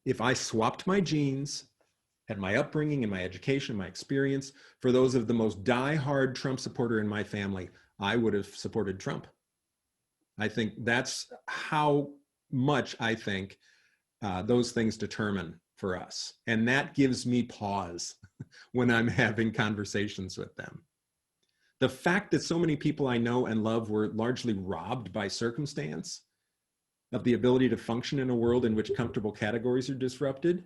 if I swapped my genes and my upbringing and my education, my experience for those of the most die-hard Trump supporter in my family, I would have supported Trump. I think that's how much I think those things determine for us. And that gives me pause when I'm having conversations with them. The fact that so many people I know and love were largely robbed by circumstance of the ability to function in a world in which comfortable categories are disrupted,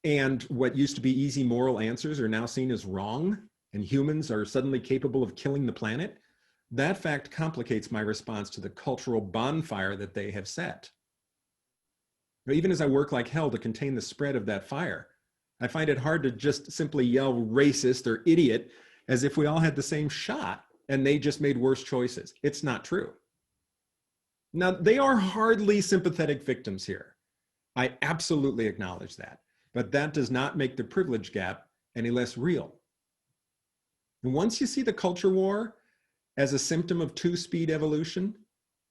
and what used to be easy moral answers are now seen as wrong, and humans are suddenly capable of killing the planet, that fact complicates my response to the cultural bonfire that they have set. But even as I work like hell to contain the spread of that fire, I find it hard to just simply yell racist or idiot as if we all had the same shot and they just made worse choices. It's not true. Now, they are hardly sympathetic victims here. I absolutely acknowledge that, but that does not make the privilege gap any less real. And once you see the culture war as a symptom of two-speed evolution,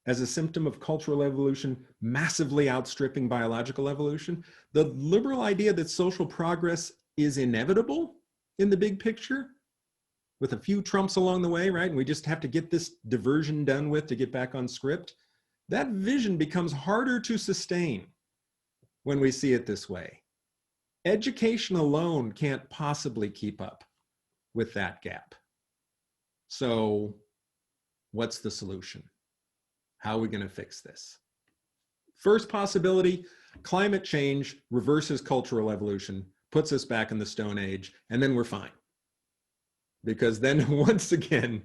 as a symptom of cultural evolution massively outstripping biological evolution, the liberal idea that social progress is inevitable in the big picture, with a few Trumps along the way, right? And we just have to get this diversion done with to get back on script. That vision becomes harder to sustain when we see it this way. Education alone can't possibly keep up with that gap. So what's the solution? How are we going to fix this? First possibility, climate change reverses cultural evolution, puts us back in the Stone Age, and then we're fine. Because then once again,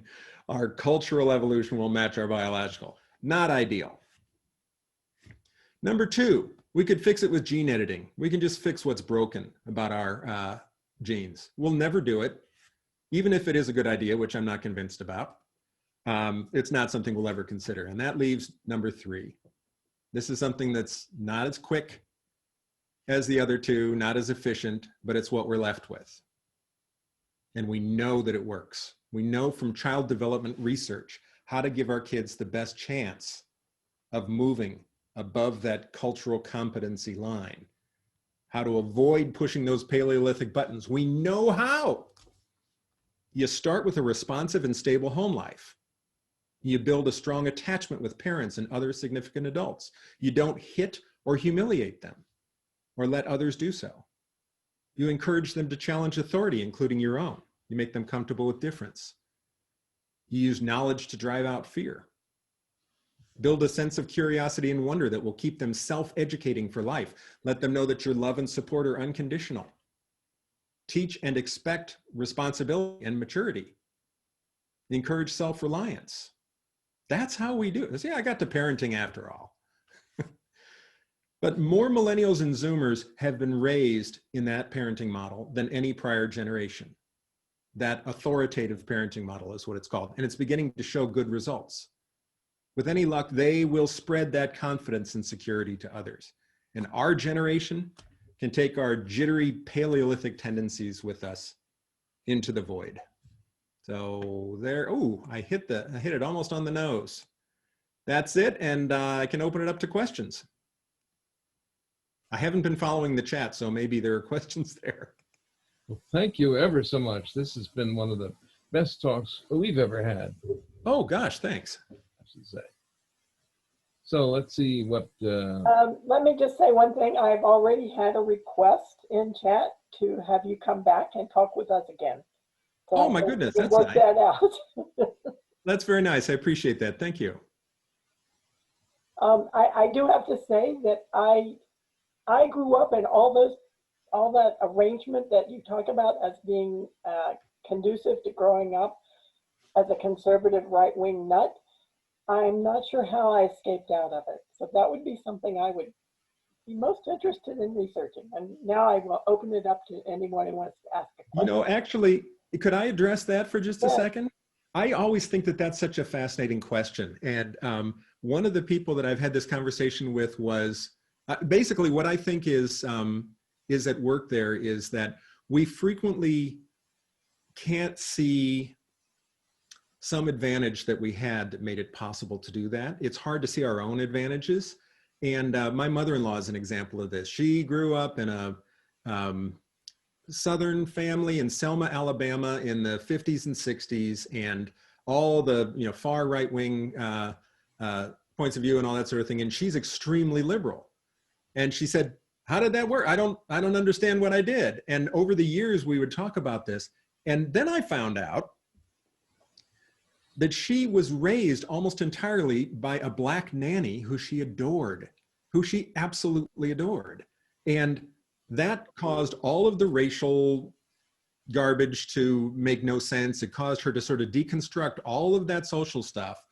our cultural evolution will match our biological. Not ideal. Number two, we could fix it with gene editing. We can just fix what's broken about our genes. We'll never do it, even if it is a good idea, which I'm not convinced about. It's not something we'll ever consider. And that leaves number three. This is something that's not as quick as the other two, not as efficient, but it's what we're left with. And we know that it works. We know from child development research how to give our kids the best chance of moving above that cultural competency line, how to avoid pushing those Paleolithic buttons. We know how. You start with a responsive and stable home life. You build a strong attachment with parents and other significant adults. You don't hit or humiliate them or let others do so. You encourage them to challenge authority, including your own. You make them comfortable with difference. You use knowledge to drive out fear. Build a sense of curiosity and wonder that will keep them self-educating for life. Let them know that your love and support are unconditional. Teach and expect responsibility and maturity. Encourage self-reliance. That's how we do it. See, I got to parenting after all. But more millennials and Zoomers have been raised in that parenting model than any prior generation. That authoritative parenting model is what it's called. And it's beginning to show good results. With any luck, they will spread that confidence and security to others. And our generation can take our jittery Paleolithic tendencies with us into the void. So there, oh, I hit it almost on the nose. That's it, and I can open it up to questions. I haven't been following the chat, so maybe there are questions there. Well, thank you ever so much. This has been one of the best talks we've ever had. Oh gosh, thanks. I should say. So let's see what. Let me just say one thing. I've already had a request in chat to have you come back and talk with us again. So oh my goodness, that's work nice. that out. That's very nice. I appreciate that. Thank you. I do have to say that I grew up in all that arrangement that you talk about as being conducive to growing up as a conservative right-wing nut. I'm not sure how I escaped out of it. So that would be something I would be most interested in researching. And now I will open it up to anyone who wants to ask a question. You know, actually, could I address that for just a second? I always think that that's such a fascinating question. And one of the people that I've had this conversation with was basically what I think is at work there is that we frequently can't see some advantage that we had that made it possible to do that. It's hard to see our own advantages. And my mother-in-law is an example of this. She grew up in a Southern family in Selma, Alabama in the 50s and 60s, and all the far right-wing points of view and all that sort of thing. And she's extremely liberal. And she said, how did that work? I don't understand what I did. And over the years, we would talk about this. And then I found out that she was raised almost entirely by a Black nanny who she adored, who she absolutely adored. And that caused all of the racial garbage to make no sense. It caused her to sort of deconstruct all of that social stuff.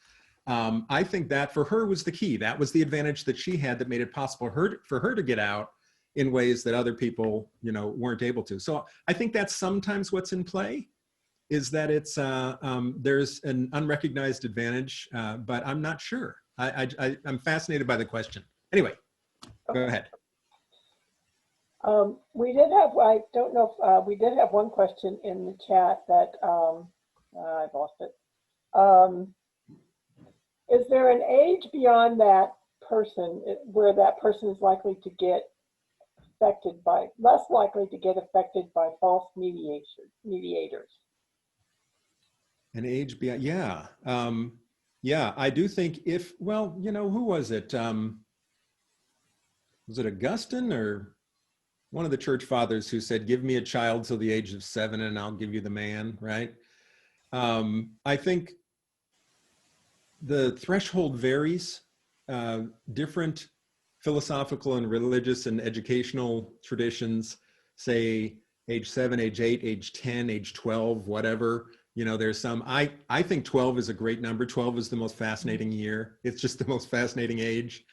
I think that for her was the key. That was the advantage that she had that made it possible for her to get out in ways that other people, weren't able to. So I think that's sometimes what's in play, is that it's there's an unrecognized advantage, but I'm not sure. I'm fascinated by the question. Anyway, go ahead. We did have, I don't know if we did have one question in the chat that I've lost it. Is there an age beyond that person where that person is likely to get less likely to get affected by false mediators? An age beyond, yeah. Yeah, I do think who was it? Was it Augustine or one of the church fathers who said, give me a child till the age of 7 and I'll give you the man, right? I think the threshold varies. Different philosophical and religious and educational traditions say age 7, age 8, age 10, age 12, whatever. There's some, I think 12 is a great number. 12 is the most fascinating year. It's just the most fascinating age.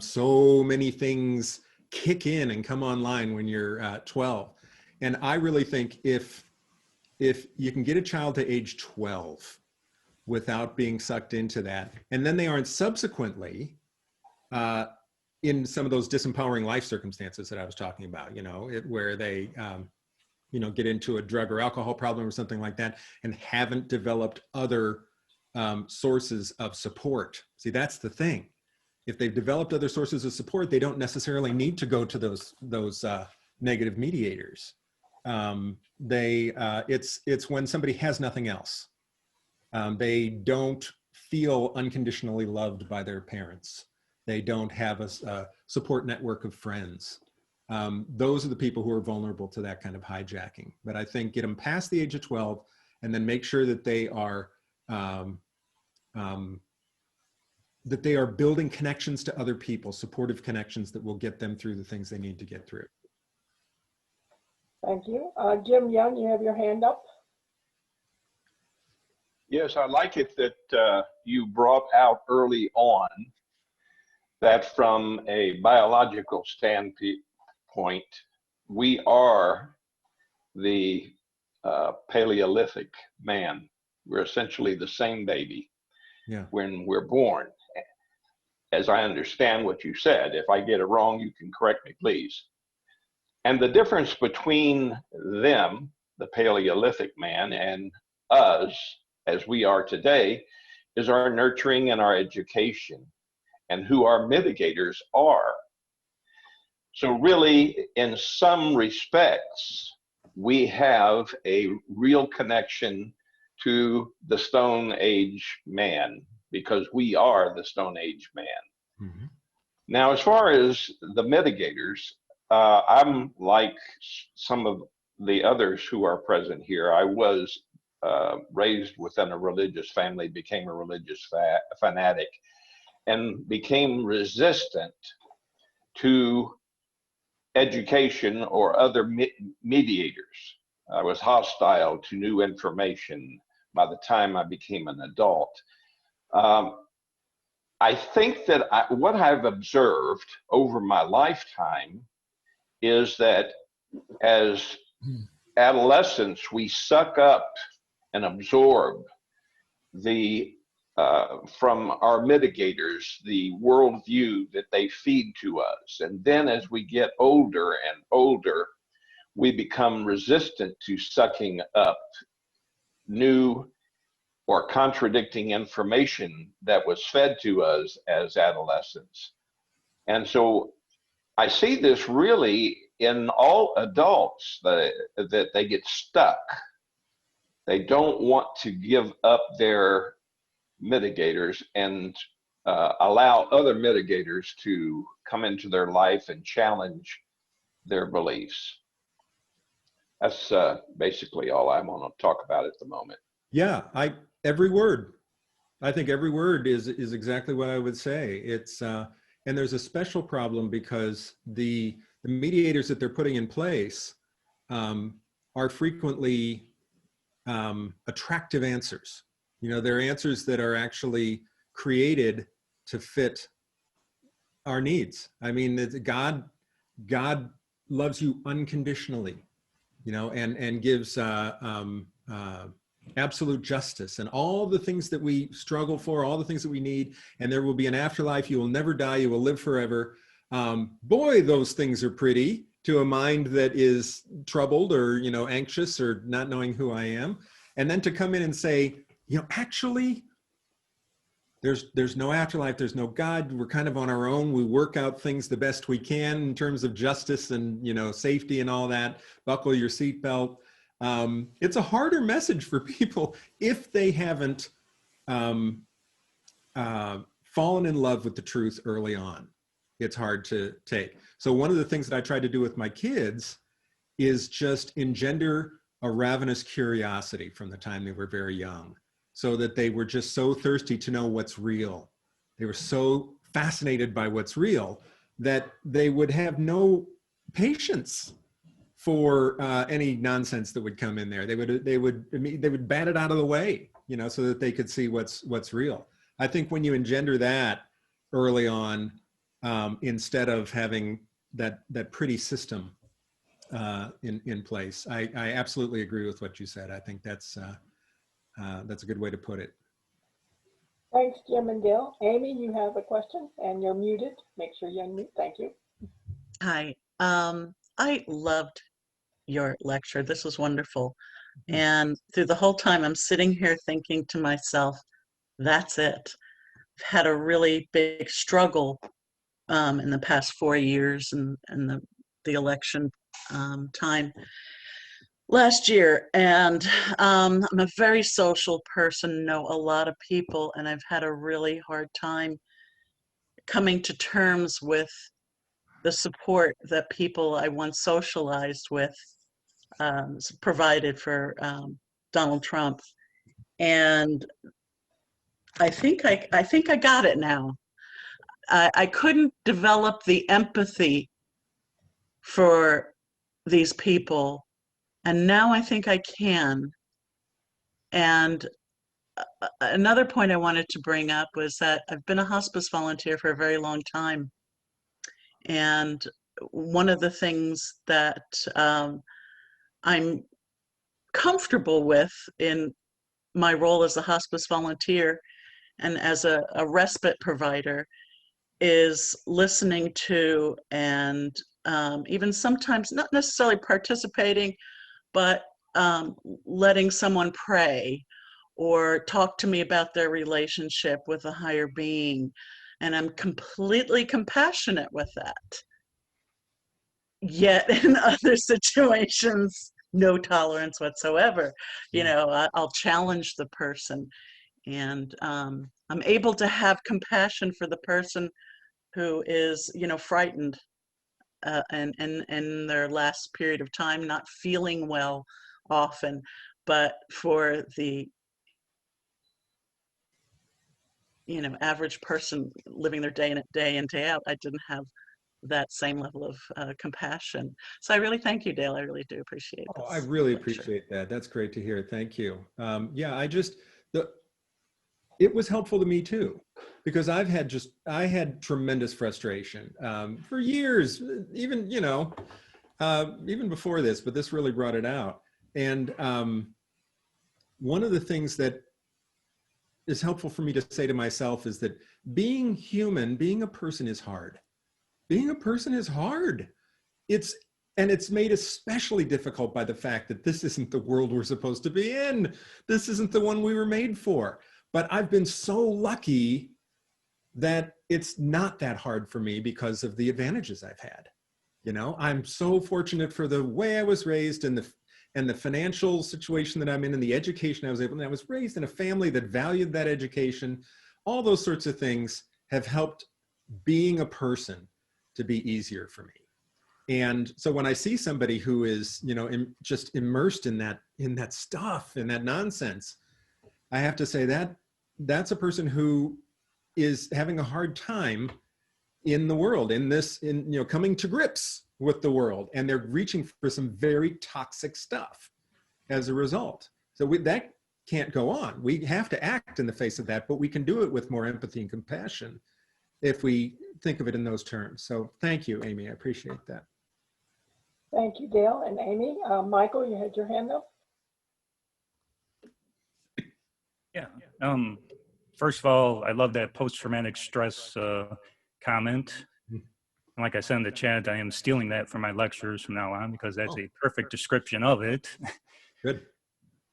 So many things kick in and come online when you're 12. And I really think if you can get a child to age 12 without being sucked into that, and then they aren't subsequently in some of those disempowering life circumstances that I was talking about, where they get into a drug or alcohol problem or something like that and haven't developed other sources of support. See, that's the thing. If they've developed other sources of support, they don't necessarily need to go to those negative mediators. It's when somebody has nothing else. They don't feel unconditionally loved by their parents. They don't have a support network of friends. Those are the people who are vulnerable to that kind of hijacking. But I think get them past the age of 12 and then make sure that they are building connections to other people, supportive connections that will get them through the things they need to get through. Thank you. Jim Young, you have your hand up. Yes, I like it that you brought out early on that from a biological standpoint, we are the Paleolithic man. We're essentially the same baby when we're born. As I understand what you said, if I get it wrong, you can correct me, please. And the difference between them, the Paleolithic man, and us, as we are today, is our nurturing and our education and who our mitigators are. So really, in some respects, we have a real connection to the Stone Age man because we are the Stone Age man. Mm-hmm. Now, as far as the mitigators, I'm like some of the others who are present here. I was raised within a religious family, became a religious fanatic, and became resistant to education or other mediators. I was hostile to new information by the time I became an adult. I think that what I've observed over my lifetime is that as adolescents, we suck up and absorb from our mitigators, the worldview that they feed to us. And then as we get older and older, we become resistant to sucking up new or contradicting information that was fed to us as adolescents. And so I see this really in all adults that they get stuck. They don't want to give up their mitigators and allow other mitigators to come into their life and challenge their beliefs. That's basically all I want to talk about at the moment. Yeah, every word. I think every word is exactly what I would say. It's and there's a special problem because the mediators that they're putting in place are frequently attractive answers. You know, they're answers that are actually created to fit our needs. I mean, God loves you unconditionally, you know, and gives absolute justice and all the things that we struggle for, all the things that we need. And there will be an afterlife. You will never die. You will live forever. Boy, those things are pretty to a mind that is troubled or, you know, anxious or not knowing who I am. And then to come in and say, you know, actually, there's no afterlife, there's no God, we're kind of on our own, we work out things the best we can in terms of justice and, you know, safety and all that, buckle your seatbelt. It's a harder message for people if they haven't fallen in love with the truth early on. It's hard to take. So one of the things that I try to do with my kids is just engender a ravenous curiosity from the time they were very young, so that they were just so thirsty to know what's real. They were so fascinated by what's real that they would have no patience for any nonsense that would come in there. They would bat it out of the way, you know, so that they could see what's real. I think when you engender that early on, instead of having that pretty system in place, I absolutely agree with what you said. I think that's a good way to put it. Thanks, Jim and Dale. Amy, you have a question and you're muted. Make sure you unmute. Thank you. Hi. I loved your lecture. This was wonderful. And through the whole time, I'm sitting here thinking to myself, that's it. I've had a really big struggle in the past 4 years and the election time last year. And I'm a very social person, know a lot of people, and I've had a really hard time coming to terms with the support that people I once socialized with provided for Donald Trump. And I think I got it now. I couldn't develop the empathy for these people, and now I think I can. And another point I wanted to bring up was that I've been a hospice volunteer for a very long time. And one of the things that I'm comfortable with in my role as a hospice volunteer and as a respite provider is listening to and even sometimes not necessarily participating, but letting someone pray or talk to me about their relationship with a higher being. And I'm completely compassionate with that. Yet in other situations, no tolerance whatsoever. You know, I'll challenge the person, and I'm able to have compassion for the person who is, you know, frightened and in their last period of time, not feeling well often. But for the, you know, average person living their day in day out, I didn't have that same level of compassion. So I really thank you, Dale. I really do appreciate this. Oh, I really lecture. appreciate that. That's great to hear. Thank you. Yeah, it was helpful to me too, because I had tremendous frustration for years, even, you know, even before this, but this really brought it out. And one of the things that is helpful for me to say to myself is that being human, being a person is hard. Being a person is hard. It's made especially difficult by the fact that this isn't the world we're supposed to be in. This isn't the one we were made for. But I've been so lucky that it's not that hard for me because of the advantages I've had. You know, I'm so fortunate for the way I was raised and the financial situation that I'm in and the education I was able, and I was raised in a family that valued that education. All those sorts of things have helped being a person to be easier for me. And so when I see somebody who is, you know, just immersed in that stuff, in that nonsense, I have to say that that's a person who is having a hard time in the world, in you know, coming to grips with the world, and they're reaching for some very toxic stuff as a result. So that can't go on. We have to act in the face of that, but we can do it with more empathy and compassion if we think of it in those terms. So thank you, Amy. I appreciate that. Thank you, Dale and Amy. Michael, you had your hand up. Yeah. First of all, I love that post-traumatic stress comment. And like I said in the chat, I am stealing that from my lectures from now on because that's a perfect description of it. Good.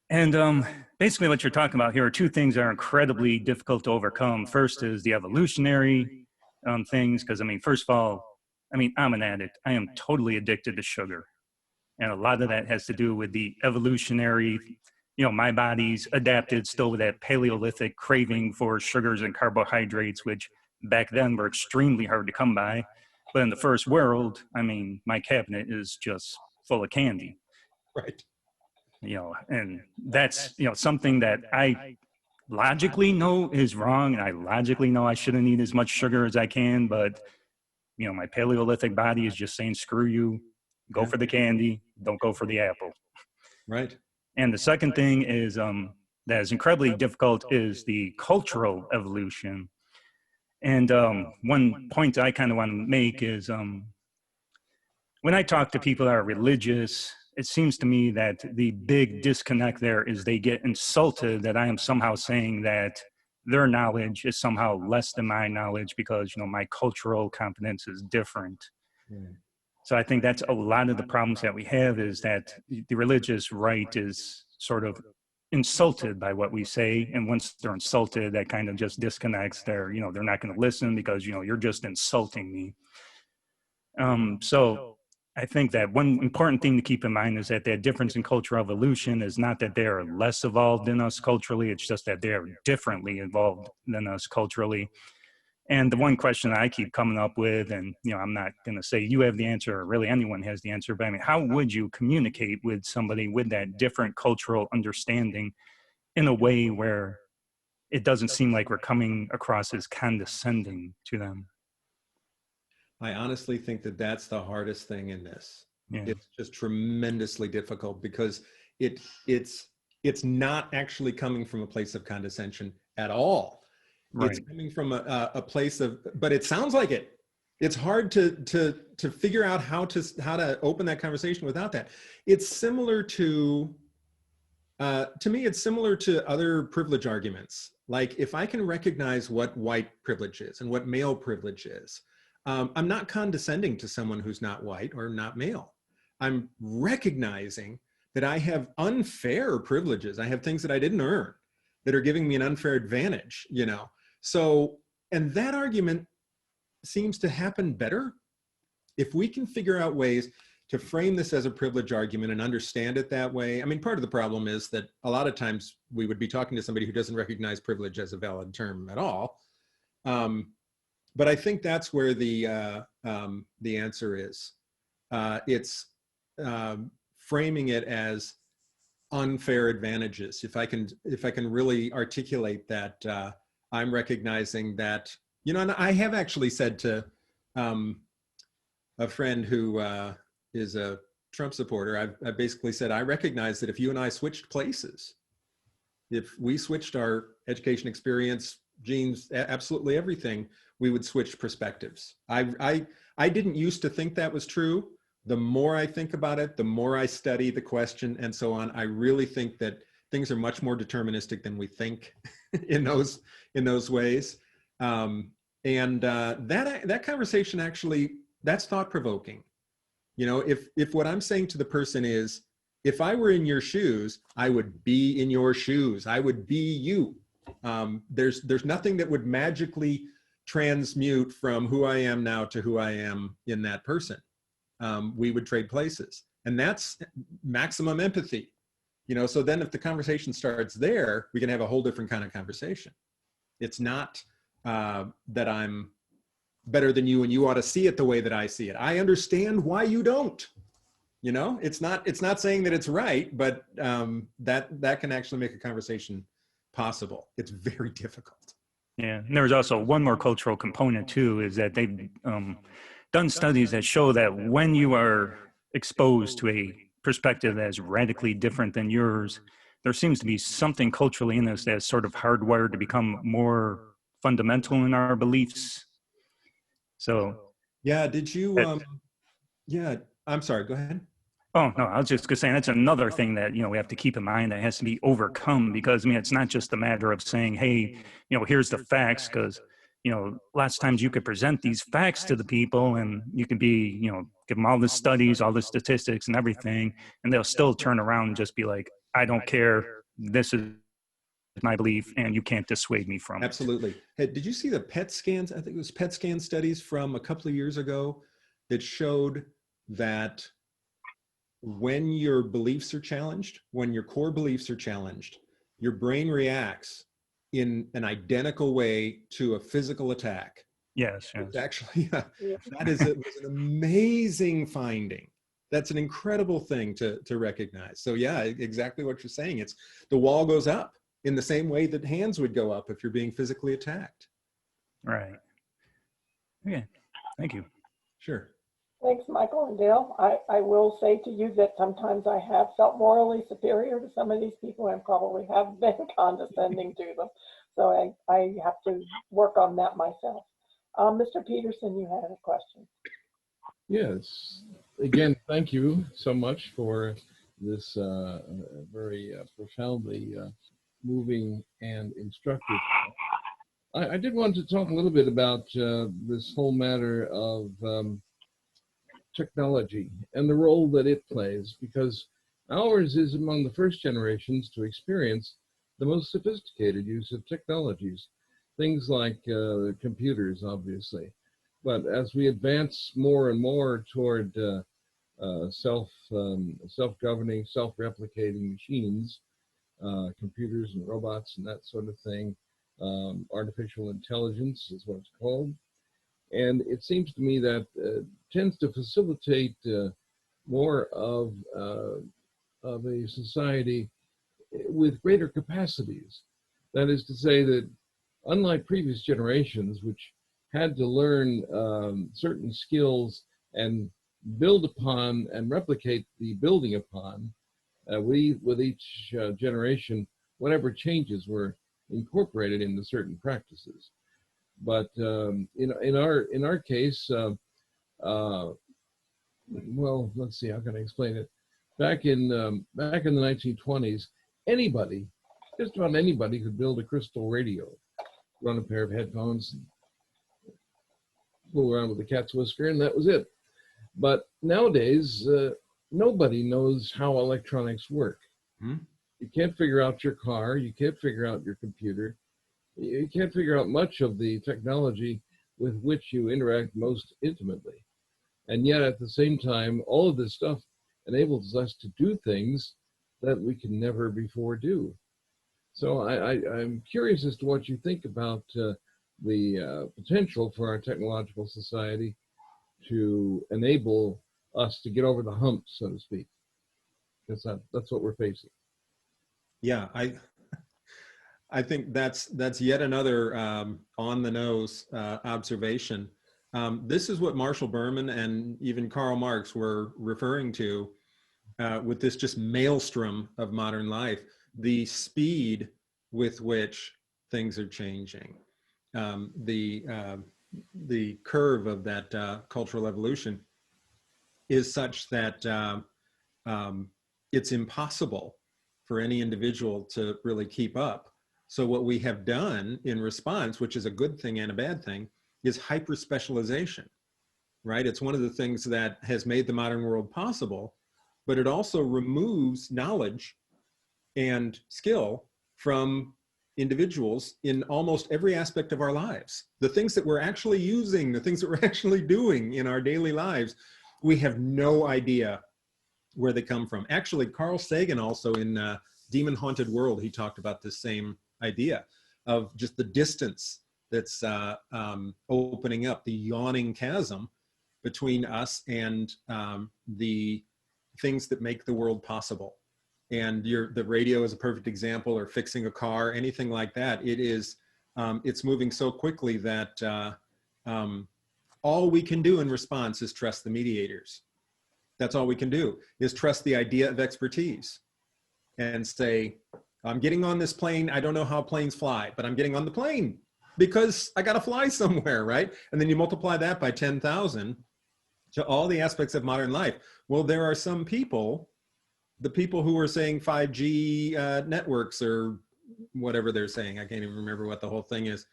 And basically what you're talking about here are two things that are incredibly difficult to overcome. First is the evolutionary things, because I mean, first of all, I mean, I'm an addict. I am totally addicted to sugar. And a lot of that has to do with the evolutionary, you know, my body's adapted still with that Paleolithic craving for sugars and carbohydrates, which back then were extremely hard to come by. But in the first world, I mean, my cabinet is just full of candy. Right. You know, and that's, you know, something that I logically know is wrong. And I logically know I shouldn't eat as much sugar as I can, but, you know, my Paleolithic body is just saying, screw you, go for the candy, don't go for the apple. Right. And the second thing is that is incredibly difficult is the cultural evolution. And one point I kind of want to make is when I talk to people that are religious, it seems to me that the big disconnect there is they get insulted that I am somehow saying that their knowledge is somehow less than my knowledge because, you know, my cultural competence is different. Mm. So I think that's a lot of the problems that we have is that the religious right is sort of insulted by what we say. And once they're insulted, that kind of just disconnects their, you know, they're not going to listen because, you know, you're just insulting me. So I think that one important thing to keep in mind is that difference in cultural evolution is not that they are less evolved than us culturally. It's just that they are differently evolved than us culturally. And the one question I keep coming up with, and, you know, I'm not going to say you have the answer or really anyone has the answer, but I mean, how would you communicate with somebody with that different cultural understanding in a way where it doesn't seem like we're coming across as condescending to them? I honestly think that that's the hardest thing in this. Yeah. It's just tremendously difficult because it's not actually coming from a place of condescension at all. Right. It's coming from a place of, but it sounds like it. It's hard to figure out how to open that conversation without that. It's similar to me, it's similar to other privilege arguments. Like if I can recognize what white privilege is and what male privilege is, I'm not condescending to someone who's not white or not male. I'm recognizing that I have unfair privileges. I have things that I didn't earn that are giving me an unfair advantage, you know? So, and that argument seems to happen better if we can figure out ways to frame this as a privilege argument and understand it that way. I mean, part of the problem is that a lot of times we would be talking to somebody who doesn't recognize privilege as a valid term at all. But I think that's where the answer is. It's framing it as unfair advantages. If I can really articulate that, I'm recognizing that, you know, and I have actually said to a friend who is a Trump supporter, I basically said, I recognize that if you and I switched places, if we switched our education experience, genes, absolutely everything, we would switch perspectives. I didn't used to think that was true. The more I think about it, the more I study the question and so on, I really think that things are much more deterministic than we think in those ways. That conversation actually, that's thought-provoking. You know, if what I'm saying to the person is, if I were in your shoes, I would be in your shoes. I would be you. There's nothing that would magically transmute from who I am now to who I am in that person. We would trade places, and that's maximum empathy. You know, so then if the conversation starts there, we can have a whole different kind of conversation. It's not that I'm better than you and you ought to see it the way that I see it. I understand why you don't. You know, it's not saying that it's right, but that can actually make a conversation possible. It's very difficult. Yeah, and there's also one more cultural component too, is that they've done studies that show that when you are exposed to a perspective that is radically different than yours, there seems to be something culturally in us that's sort of hardwired to become more fundamental in our beliefs. So, Yeah, did you, yeah, I'm sorry, go ahead. oh, no, I was just going to say that's another thing that, we have to keep in mind that has to be overcome, because, it's not just a matter of saying, hey, here's the facts, because, lots of times you could present these facts to the people and you could be, give them all the studies, all the statistics and everything, and they'll still turn around and just be like, I don't care. This is my belief and you can't dissuade me from it. Absolutely. Hey, did you see the PET scans? I think it was PET scan studies from a couple of years ago that showed that when your beliefs are challenged, when your core beliefs are challenged, your brain reacts in an identical way to a physical attack. Yes. It's actually, that was an amazing finding. That's an incredible thing to recognize. So yeah, exactly what you're saying. It's the wall goes up in the same way that hands would go up if you're being physically attacked. Right. Okay. Thank you. Sure. Thanks, Michael and Dale. I will say to you that sometimes I have felt morally superior to some of these people and probably have been condescending to them. So I have to work on that myself. Mr. Peterson, you had a question. Yes. Again, thank you so much for this very profoundly moving and instructive. I did want to talk a little bit about this whole matter of technology and the role that it plays, because ours is among the first generations to experience the most sophisticated use of technologies, things like computers, obviously. But as we advance more and more toward self-governing, self-replicating machines, computers and robots and that sort of thing, artificial intelligence is what it's called. And it seems to me that tends to facilitate more of a society with greater capacities. That is to say that unlike previous generations, which had to learn certain skills and build upon and replicate the building upon, we, with each generation, whatever changes were incorporated into certain practices. But in our case, well, let's see, how can I explain it? Back in the 1920s, anybody, just about anybody, could build a crystal radio, run a pair of headphones, and fool around with a cat's whisker, and that was it. But nowadays, nobody knows how electronics work. Hmm? You can't figure out your car. You can't figure out your computer. You can't figure out much of the technology with which you interact most intimately. And yet, at the same time, all of this stuff enables us to do things that we can never before do. So I'm curious as to what you think about the potential for our technological society to enable us to get over the hump, so to speak. Because that's what we're facing. Yeah, I think that's yet another on the nose observation. This is what Marshall Berman and even Karl Marx were referring to with this just maelstrom of modern life, the speed with which things are changing, the curve of that cultural evolution is such that it's impossible for any individual to really keep up. So what we have done in response, which is a good thing and a bad thing, is hyper-specialization, right? It's one of the things that has made the modern world possible, but it also removes knowledge and skill from individuals in almost every aspect of our lives. The things that we're actually using, the things that we're actually doing in our daily lives, we have no idea where they come from. Actually, Carl Sagan also in Demon Haunted World, he talked about this same idea of just the distance that's opening up, the yawning chasm between us and the things that make the world possible. And the radio is a perfect example, or fixing a car, anything like that. It is, it's moving so quickly that all we can do in response is trust the mediators. That's all we can do, is trust the idea of expertise and say, I'm getting on this plane. I don't know how planes fly, but I'm getting on the plane because I got to fly somewhere, right? And then you multiply that by 10,000 to all the aspects of modern life. Well, there are some people, the people who are saying 5G networks or whatever they're saying, I can't even remember what the whole thing is.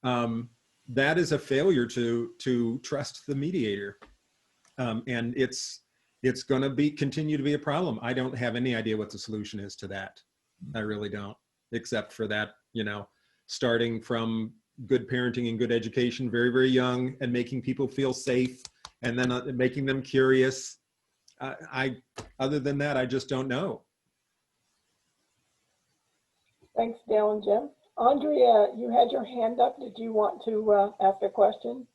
That is a failure to trust the mediator. And it's going to continue to be a problem. I don't have any idea what the solution is to that. I really don't, except for that, you know, starting from good parenting and good education, very, very young, and making people feel safe, and then making them curious. Other than that, I just don't know. Thanks, Dale and Jim. Andrea, you had your hand up. Did you want to ask a question?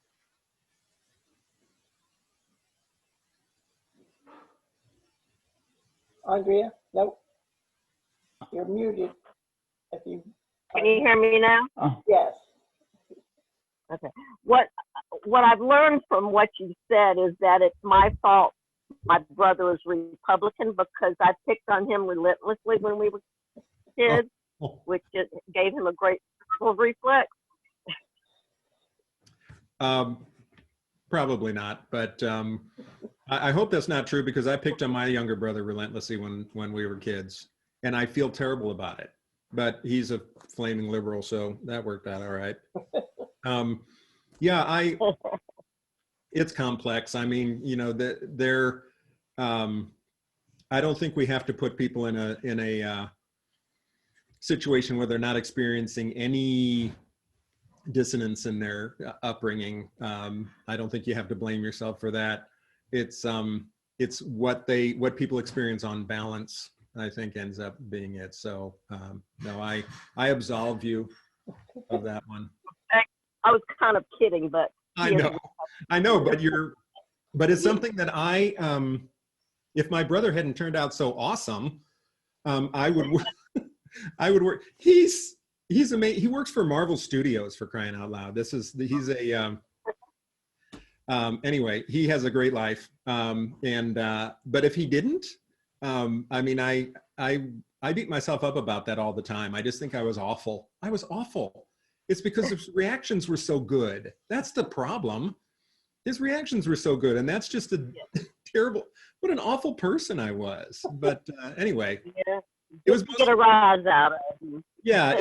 Andrea? Nope. You're muted. If you Can you hear me now? Yes. Okay. What I've learned from what you said is that it's my fault my brother is Republican, because I picked on him relentlessly when we were kids, which gave him a great reflex. Probably not, but I hope that's not true, because I picked on my younger brother relentlessly when we were kids, and I feel terrible about it. But he's a flaming liberal, so that worked out all right. Yeah, it's complex. I mean, you know, I don't think we have to put people in a situation where they're not experiencing any dissonance in their upbringing. I don't think you have to blame yourself for that. It's what people experience on balance, I think, ends up being it. So no, I absolve you of that one. I was kind of kidding, but I know, but it's something that if my brother hadn't turned out so awesome, I would work. He's amazing. He works for Marvel Studios, for crying out loud. Anyway, he has a great life. But if he didn't, I mean, I beat myself up about that all the time. I just think I was awful. I was awful. It's because his reactions were so good. That's the problem. His reactions were so good, and that's just a terrible, what an awful person I was. But anyway, yeah, it was get a rise out of it. Yeah,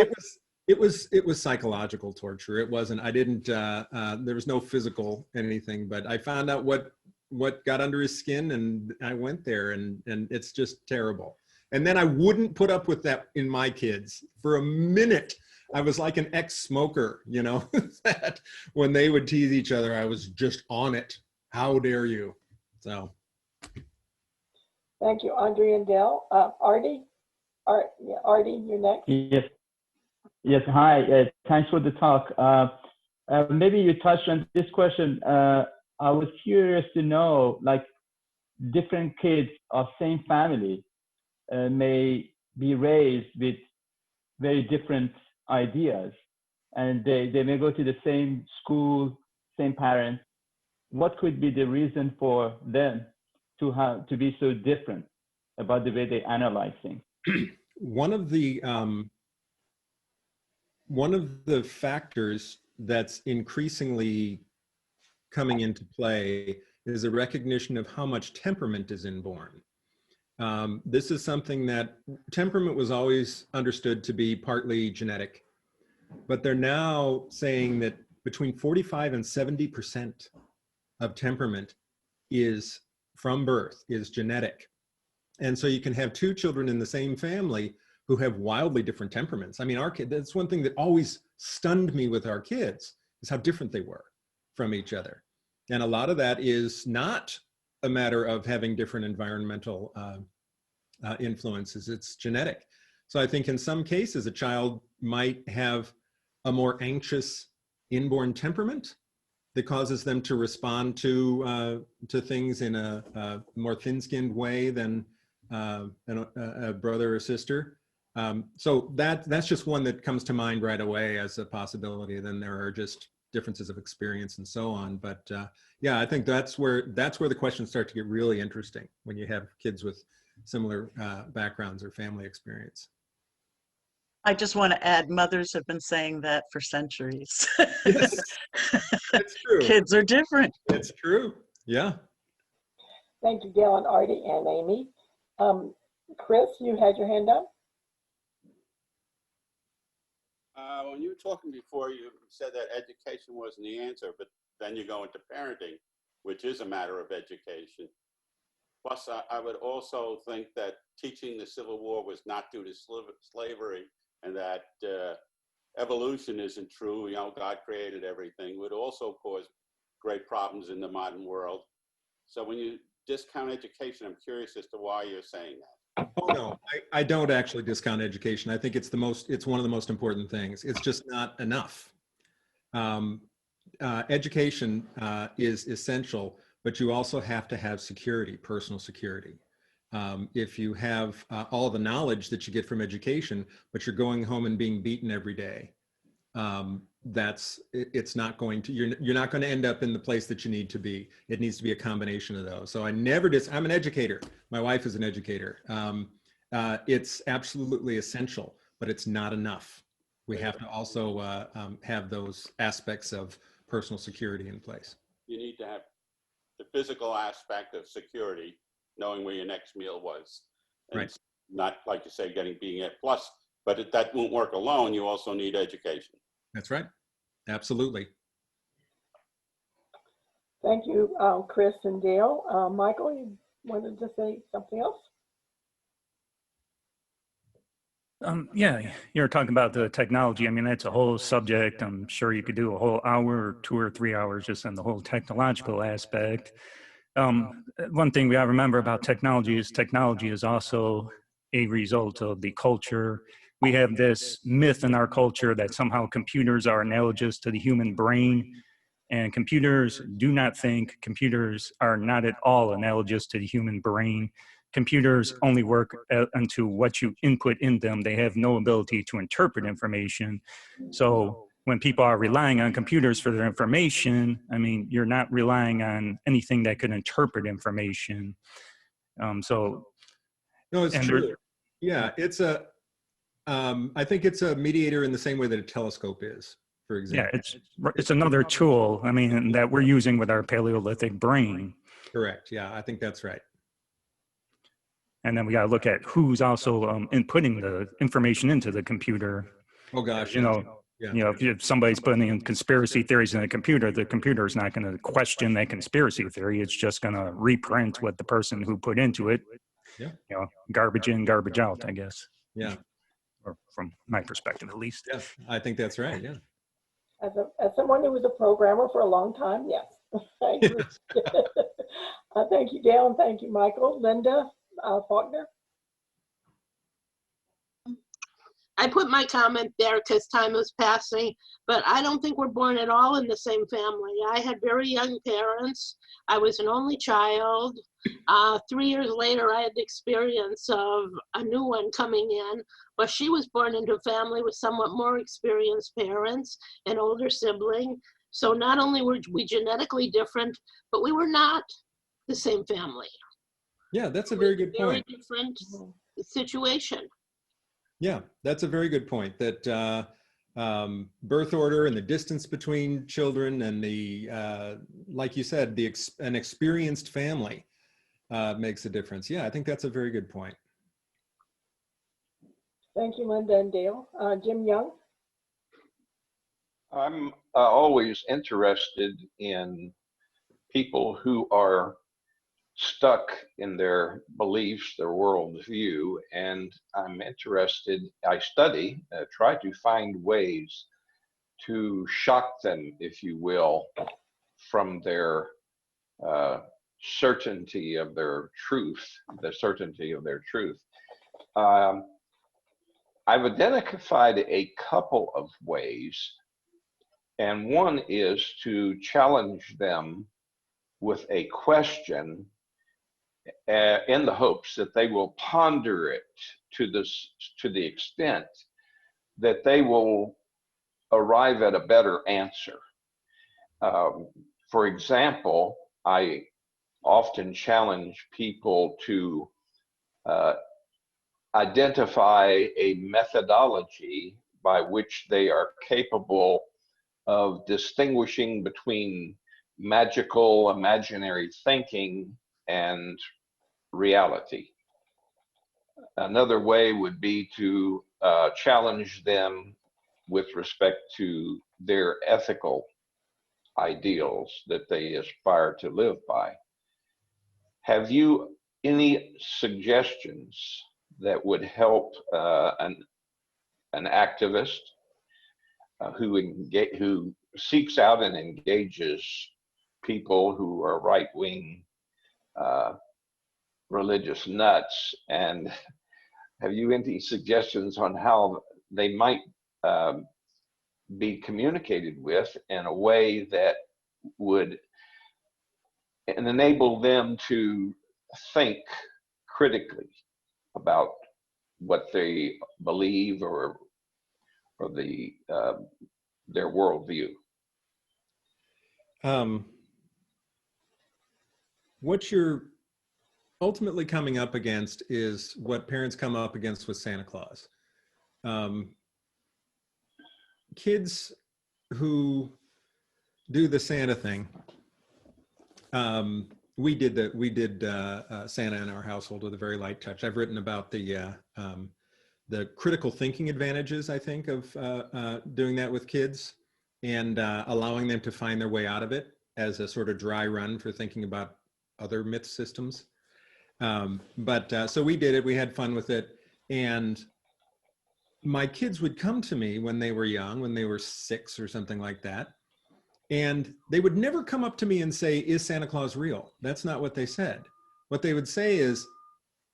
it was psychological torture. It wasn't. I didn't. There was no physical anything, but I found out what got under his skin, and I went there, and it's just terrible. And then I wouldn't put up with that in my kids for a minute. I was like an ex-smoker, you know, that when they would tease each other, I was just on it. How dare you? So. Thank you, Andrea and Dale. Artie, you're next. Yes. Hi. Thanks for the talk. Maybe you touched on this question. I was curious to know, like, different kids of same family may be raised with very different ideas, and they may go to the same school, same parents. What could be the reason for them to be so different about the way they analyze things? One of the factors that's increasingly coming into play is a recognition of how much temperament is inborn. This is something that temperament was always understood to be partly genetic, but they're now saying that between 45 and 70% of temperament is from birth, is genetic. And so you can have two children in the same family who have wildly different temperaments. I mean, our kid, that's one thing that always stunned me with our kids, is how different they were from each other. And a lot of that is not a matter of having different environmental influences, it's genetic. So I think in some cases, a child might have a more anxious inborn temperament that causes them to respond to things in a more thin-skinned way than a brother or sister. So that's just one that comes to mind right away as a possibility. Then there are just differences of experience and so on. But yeah, I think that's where the questions start to get really interesting, when you have kids with similar backgrounds or family experience. I just want to add, mothers have been saying that for centuries. Yes, that's true. Kids are different. It's true. Yeah. Thank you, Gail and Artie and Amy. Chris, you had your hand up. When you were talking before, you said that education wasn't the answer, but then you go into parenting, which is a matter of education. Plus, I would also think that teaching the Civil War was not due to slavery, and that evolution isn't true. You know, God created everything, would also cause great problems in the modern world. So when you discount education, I'm curious as to why you're saying that. Oh no, I don't actually discount education. I think it's one of the most important things. It's just not enough. Education is essential, but you also have to have security, personal security. If you have all the knowledge that you get from education, but you're going home and being beaten every day, it's not going to, you're not going to end up in the place that you need to be. It needs to be a combination of those. So I'm an educator. My wife is an educator. It's absolutely essential, but it's not enough. We have to also have those aspects of personal security in place. You need to have the physical aspect of security, knowing where your next meal was. And Right. It's not, like you say, being at plus, but that won't work alone. You also need education. That's right. Absolutely. Thank you, Chris and Gail. Michael, you wanted to say something else? Yeah, you're talking about the technology. I mean, that's a whole subject. I'm sure you could do a whole hour or 2 or 3 hours just on the whole technological aspect. One thing we gotta remember about technology is also a result of the culture. We have this myth in our culture that somehow computers are analogous to the human brain, and computers do not think. Computers are not at all analogous to the human brain. Computers only work unto what you input in them. They have no ability to interpret information. So when people are relying on computers for their information, I mean, you're not relying on anything that could interpret information. No, it's true. Yeah, I think it's a mediator in the same way that a telescope is, for example. Yeah, it's another tool, I mean, that we're using with our Paleolithic brain. Correct. Yeah, I think that's right. And then we got to look at who's also inputting the information into the computer. Oh gosh, you know, if somebody's putting in conspiracy theories in the computer is not going to question that conspiracy theory. It's just going to reprint what the person who put into it. Yeah. You know, garbage in, garbage out, I guess. Yeah. Or from my perspective, at least. Yeah, I think that's right. Yeah. As someone who was a programmer for a long time, yes, I agree. Thank you, Gail, and thank you, Michael. Linda Faulkner. I put my comment there because time was passing, but I don't think we're born at all in the same family. I had very young parents. I was an only child. 3 years later, I had the experience of a new one coming in, but she was born into a family with somewhat more experienced parents, an older sibling. So not only were we genetically different, but we were not the same family. Yeah, that's a very good point. Very different situation. Yeah, that's a very good point, that birth order and the distance between children and the, like you said, an experienced family makes a difference. Yeah, I think that's a very good point. Thank you, Linda and Dale. Jim Young. I'm always interested in people who are stuck in their beliefs, their worldview, and I study, try to find ways to shock them, if you will, from their certainty of their truth, the certainty of their truth. I've identified a couple of ways, and one is to challenge them with a question in the hopes that they will ponder it to the extent that they will arrive at a better answer. For example, I often challenge people to identify a methodology by which they are capable of distinguishing between magical, imaginary thinking and reality. Another way would be to challenge them with respect to their ethical ideals that they aspire to live by. Have you any suggestions that would help an activist who seeks out and engages people who are right-wing religious nuts? And have you any suggestions on how they might be communicated with in a way that would enable them to think critically about what they believe or their worldview? What you're ultimately coming up against is what parents come up against with Santa Claus. Kids who do the Santa thing, we did Santa in our household with a very light touch. I've written about the critical thinking advantages, I think, of doing that with kids and allowing them to find their way out of it as a sort of dry run for thinking about other myth systems. So we did it, we had fun with it. And my kids would come to me when they were young, when they were 6 or something like that. And they would never come up to me and say, "Is Santa Claus real?" That's not what they said. What they would say is,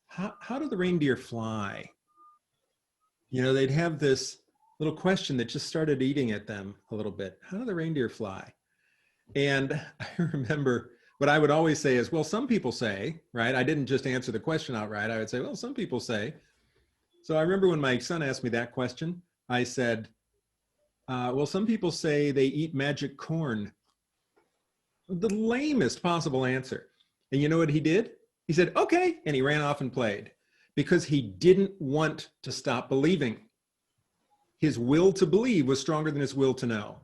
how do the reindeer fly? You know, they'd have this little question that just started eating at them a little bit. How do the reindeer fly? And I remember what I would always say is, well, some people say, right? I didn't just answer the question outright. I would say, well, some people say. So I remember when my son asked me that question, I said, well, some people say they eat magic corn. The lamest possible answer. And you know what he did? He said, okay. And he ran off and played because he didn't want to stop believing. His will to believe was stronger than his will to know.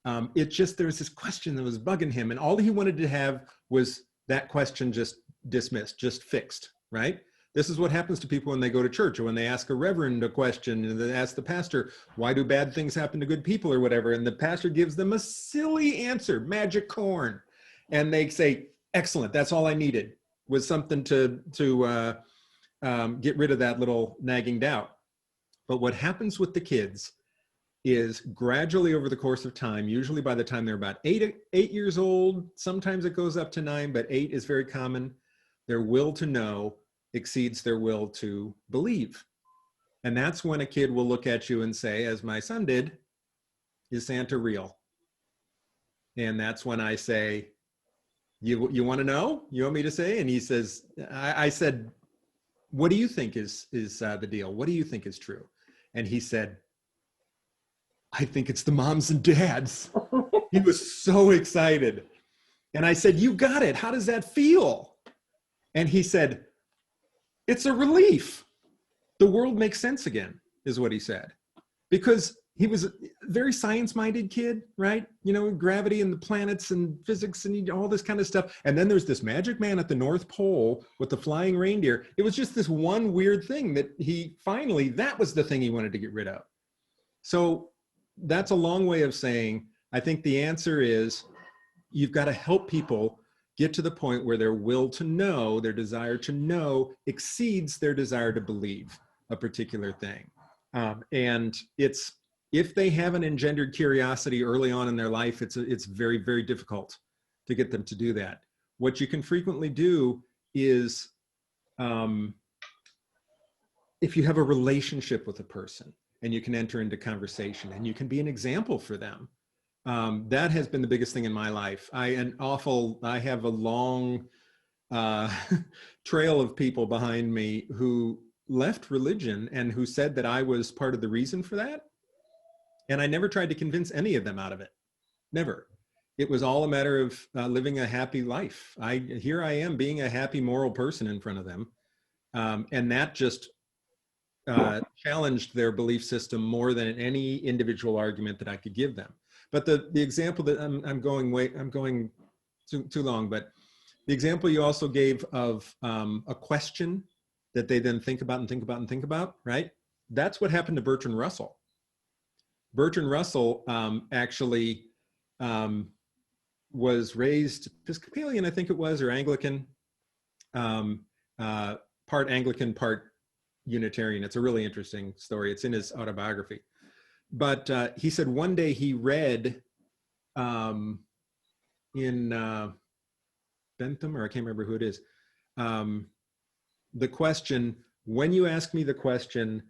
There was this question that was bugging him, and all he wanted to have was that question just dismissed, just fixed, right? This is what happens to people when they go to church or when they ask a reverend a question and they ask the pastor, why do bad things happen to good people or whatever? And the pastor gives them a silly answer, magic corn. And they say, excellent, that's all I needed, was something to get rid of that little nagging doubt. But what happens with the kids is gradually over the course of time, usually by the time they're about 8 years old, sometimes it goes up to 9, but 8 is very common, their will to know exceeds their will to believe. And that's when a kid will look at you and say, as my son did, is Santa real? And that's when I say, you want to know? You want me to say? And he says, I said, what do you think is the deal? What do you think is true? And he said, I think it's the moms and dads. He was so excited. And I said, you got it. How does that feel? And he said, it's a relief. The world makes sense again, is what he said. Because he was a very science-minded kid, right? You know, gravity and the planets and physics and all this kind of stuff. And then there's this magic man at the North Pole with the flying reindeer. It was just this one weird thing that that was the thing he wanted to get rid of. So that's a long way of saying, I think the answer is you've got to help people get to the point where their will to know, their desire to know, exceeds their desire to believe a particular thing. And if they haven't engendered curiosity early on in their life, it's very, very difficult to get them to do that. What you can frequently do is, if you have a relationship with a person and you can enter into conversation and you can be an example for them, that has been the biggest thing in my life. I have a long trail of people behind me who left religion and who said that I was part of the reason for that. And I never tried to convince any of them out of it. Never. It was all a matter of living a happy life. Here I am being a happy moral person in front of them. And that just challenged their belief system more than any individual argument that I could give them. But the example that I'm going too long, but the example you also gave of a question that they then think about and think about and think about, right? That's what happened to Bertrand Russell. Bertrand Russell actually was raised Episcopalian, I think it was, or Anglican, part Anglican, part Unitarian. It's a really interesting story. It's in his autobiography. But he said one day he read in Bentham, or I can't remember who it is, the question, when you ask me the question,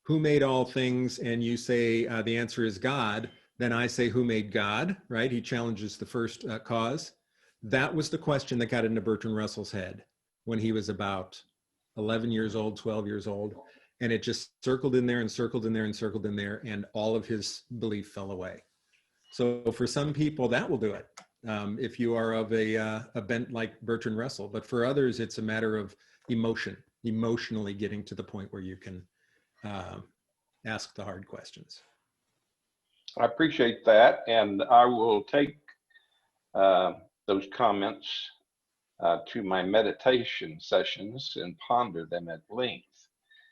who made all things, and you say the answer is God, then I say, who made God, right? He challenges the first cause. That was the question that got into Bertrand Russell's head when he was about 11 years old, 12 years old. And it just circled in there and circled in there and circled in there, and all of his belief fell away. So for some people, that will do it, if you are of a bent like Bertrand Russell. But for others, it's a matter of emotionally getting to the point where you can ask the hard questions. I appreciate that, and I will take those comments to my meditation sessions and ponder them at length.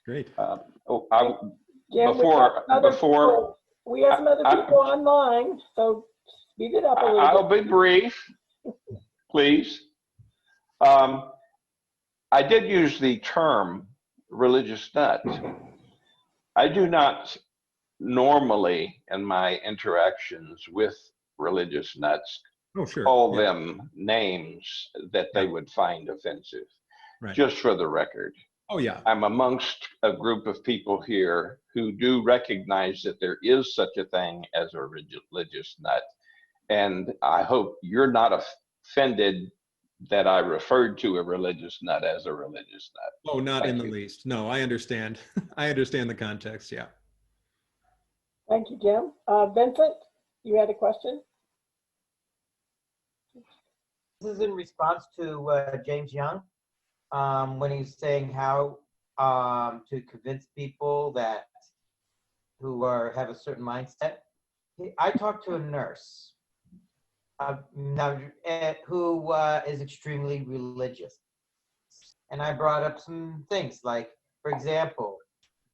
Great. We have some other people online, so speed it up a little bit. I'll be brief, please. I did use the term religious nut. I do not normally, in my interactions with religious nuts, call them names that they would find offensive. Right. Just for the record. Oh, yeah. I'm amongst a group of people here who do recognize that there is such a thing as a religious nut. And I hope you're not offended that I referred to a religious nut as a religious nut. Oh, not in the least. No, I understand. I understand the context, yeah. Thank you, Jim. Vincent, you had a question? This is in response to James Young. When he's saying how to convince people that who have a certain mindset. I talked to a nurse who is extremely religious, and I brought up some things like, for example,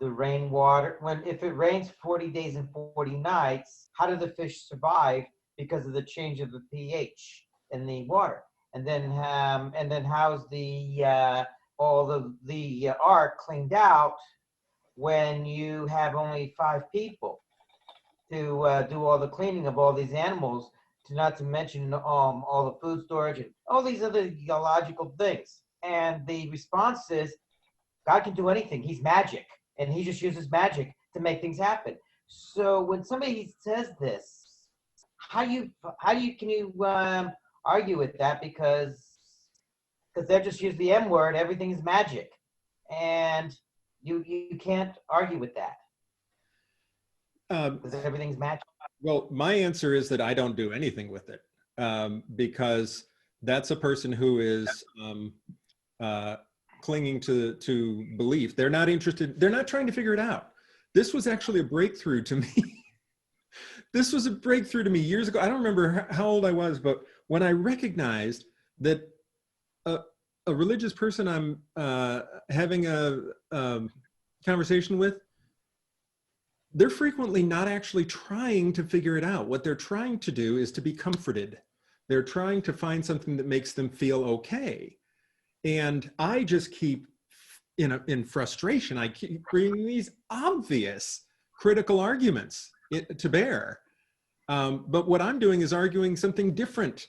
the rainwater. If it rains 40 days and 40 nights, how do the fish survive because of the change of the pH in the water? And then how's the all the ark cleaned out when you have only 5 people to do all the cleaning of all these animals, not to mention all the food storage and all these other theological things. And the response is, God can do anything. He's magic, and he just uses magic to make things happen. So when somebody says this, can you argue with that, because they just use the M word, everything is magic, and you can't argue with that because everything's magic. Well, my answer is that I don't do anything with it, because that's a person who is clinging to belief. They're not interested. They're not trying to figure it out. This was actually a breakthrough to me. This was a breakthrough to me years ago. I don't remember how old I was, but when I recognized that a religious person I'm having a conversation with, they're frequently not actually trying to figure it out. What they're trying to do is to be comforted. They're trying to find something that makes them feel okay. And I just keep, in frustration, I keep bringing these obvious critical arguments to bear. But what I'm doing is arguing something different.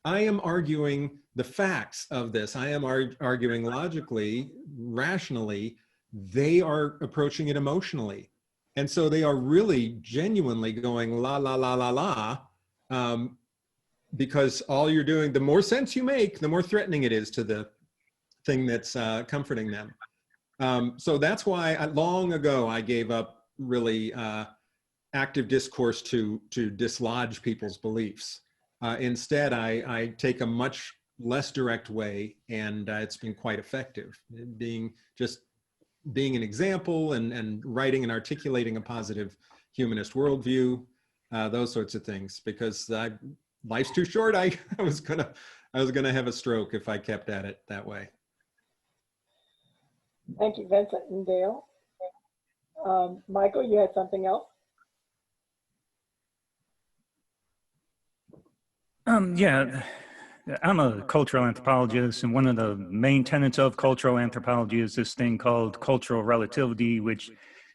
I am arguing the facts of this. I am arguing logically, rationally. They are approaching it emotionally. And so they are really genuinely going la, la, la, la, la, because all you're doing, the more sense you make, the more threatening it is to the thing that's comforting them. So that's why long ago I gave up really active discourse to dislodge people's beliefs. Instead, I take a much less direct way, and it's been quite effective. Being an example and writing and articulating a positive humanist worldview, those sorts of things. Because life's too short. I was gonna have a stroke if I kept at it that way. Thank you, Vincent and Dale. Michael, you had something else? Yeah, I'm a cultural anthropologist, and one of the main tenets of cultural anthropology is this thing called cultural relativity, which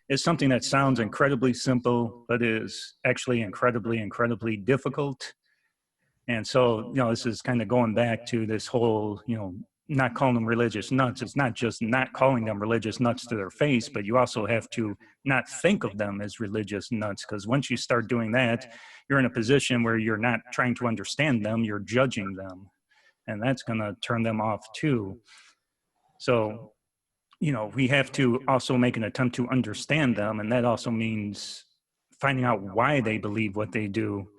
is something that sounds incredibly simple, but is actually incredibly, incredibly difficult. And so, this is kind of going back to this whole, not calling them religious nuts. It's not just not calling them religious nuts to their face, but you also have to not think of them as religious nuts, because once you start doing that, you're in a position where you're not trying to understand them, you're judging them. And that's going to turn them off too. So, we have to also make an attempt to understand them. And that also means finding out why they believe what they do.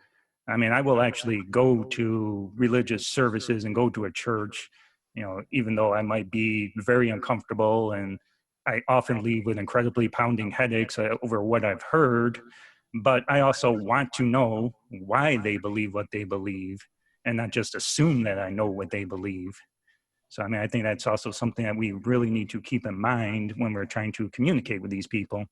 I mean, I will actually go to religious services and go to a church, even though I might be very uncomfortable, and I often leave with incredibly pounding headaches over what I've heard. But I also want to know why they believe what they believe, and not just assume that I know what they believe. So, I mean, I think that's also something that we really need to keep in mind when we're trying to communicate with these people.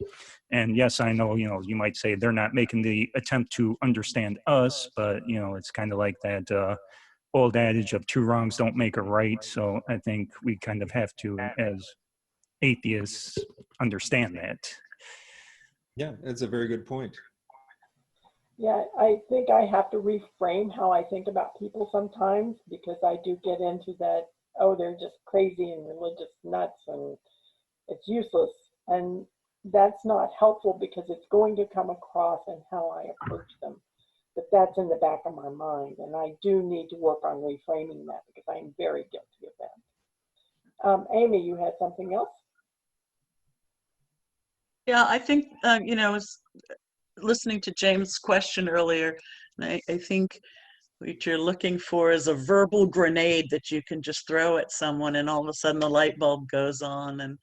And yes, I know, you might say they're not making the attempt to understand us, but, it's kind of like that old adage of two wrongs don't make a right. So I think we kind of have to, as atheists, understand that. Yeah, that's a very good point. Yeah, I think I have to reframe how I think about people sometimes, because I do get into that, oh, they're just crazy and religious nuts and it's useless. And that's not helpful, because it's going to come across in how I approach them. But that's in the back of my mind, and I do need to work on reframing that, because I'm very guilty of that. Amy, you had something else? Yeah, I think, was listening to James' question earlier, and I think what you're looking for is a verbal grenade that you can just throw at someone, and all of a sudden the light bulb goes on. And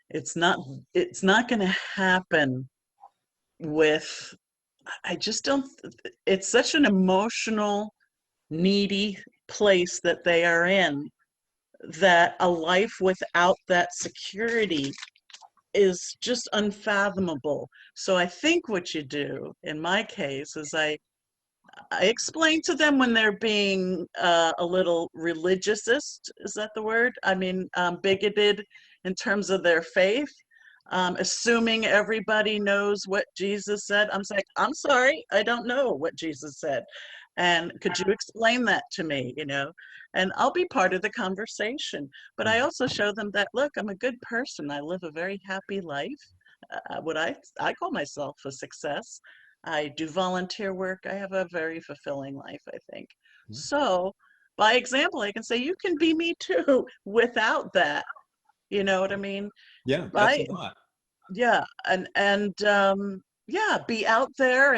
it's not going to happen with, I just don't, it's such an emotional, needy place that they are in, that a life without that security is just unfathomable. So I think what you do, in my case, is I explain to them when they're being a little religiousist, is that the word? I mean, bigoted in terms of their faith, assuming everybody knows what Jesus said. I'm saying, I'm sorry, I don't know what Jesus said. And could you explain that to me, And I'll be part of the conversation. But I also show them that, look, I'm a good person. I live a very happy life. What I call myself a success. I do volunteer work. I have a very fulfilling life, I think. So by example, I can say, you can be me too without that. You know what I mean? Yeah, that's a lot. Yeah, and yeah, be out there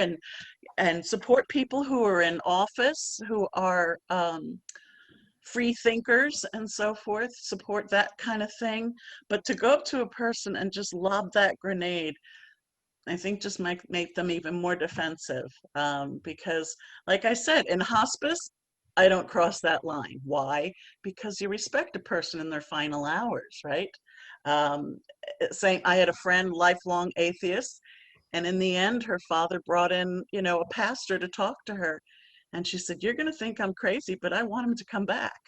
and support people who are in office, who are free thinkers and so forth, support that kind of thing. But to go up to a person and just lob that grenade, I think just might make them even more defensive, because, like I said, in hospice, I don't cross that line. Why? Because you respect a person in their final hours, right? Saying, I had a friend, lifelong atheist, and in the end, her father brought in, a pastor to talk to her. And she said, "You're going to think I'm crazy, but I want him to come back."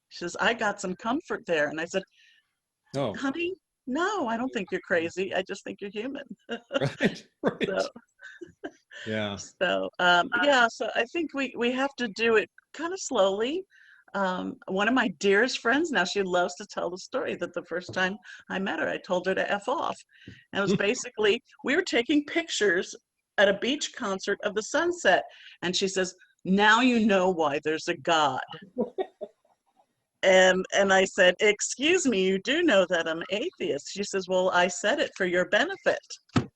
She says, "I got some comfort there." And I said, Oh, "Honey, no, I don't think you're crazy. I just think you're human." right, right. So, Yeah. yeah, so I think we have to do it kind of slowly. One of my dearest friends now, she loves to tell the story that the first time I met her, I told her to F off. And it was basically, we were taking pictures at a beach concert of the sunset. And she says, "Now you know why there's a God." And I said, "Excuse me, you do know that I'm atheist." She says, "Well, I said it for your benefit."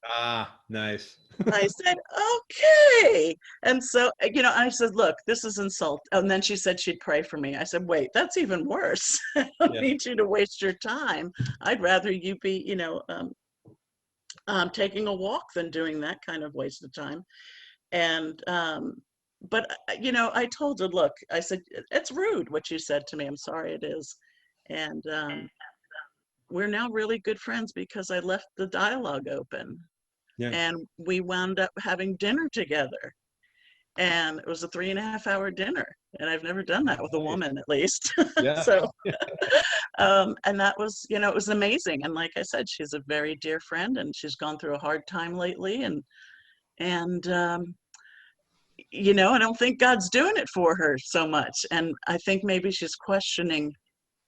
Ah, nice. I said, "Okay." And so, I said, "Look, this is insult." And then she said she'd pray for me. I said, "Wait, that's even worse." I don't Yeah. need you to waste your time. I'd rather you be, taking a walk than doing that kind of waste of time. And, but, I told her, "Look," I said, "It's rude what you said to me. I'm sorry it is." And we're now really good friends because I left the dialogue open. Yeah. And we wound up having dinner together. And it was a 3.5-hour dinner. And I've never done that with a woman, at least. Yeah. So, and that was, it was amazing. And like I said, she's a very dear friend, and she's gone through a hard time lately. And I don't think God's doing it for her so much. And I think maybe she's questioning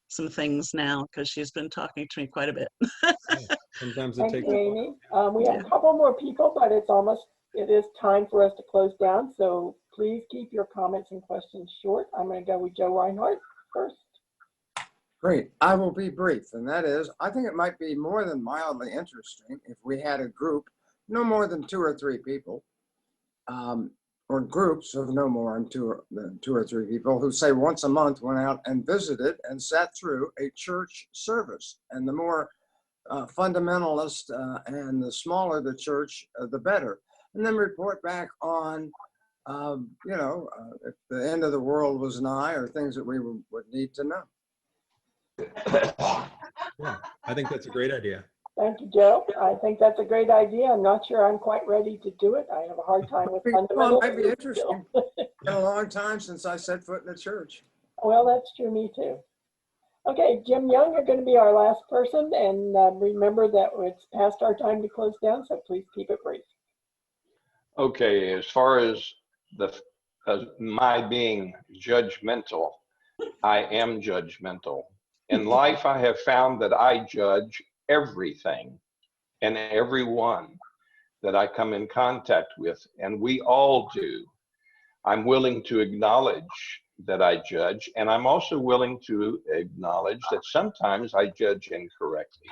some things now because she's been talking to me quite a bit. Yeah. Sometimes it Thank takes. you, Amy. We have Yeah. a couple more people, but it is time for us to close down. So please keep your comments and questions short. I'm going to go with Joe Reinhardt first. Great. I will be brief, and that is, I think it might be more than mildly interesting if we had a group, no more than 2 or 3 people, or groups of no more than two or three people, who say once a month went out and visited and sat through a church service. And the more fundamentalist and the smaller the church, the better. And then report back on, if the end of the world was nigh, or things that we would need to know. Yeah, I think that's a great idea. Thank you, Joe. I think that's a great idea. I'm not sure I'm quite ready to do it. I have a hard time with Well, fundamentals. it might be interesting. It's been a long time since I set foot in a church. Well, that's true, me too. Okay, Jim Young, you're going to be our last person, and remember that it's past our time to close down, so please keep it brief. Okay, as far as my being judgmental, I am judgmental. In life, I have found that I judge everything and everyone that I come in contact with, and we all do. I'm willing to acknowledge that I judge, and I'm also willing to acknowledge that sometimes I judge incorrectly.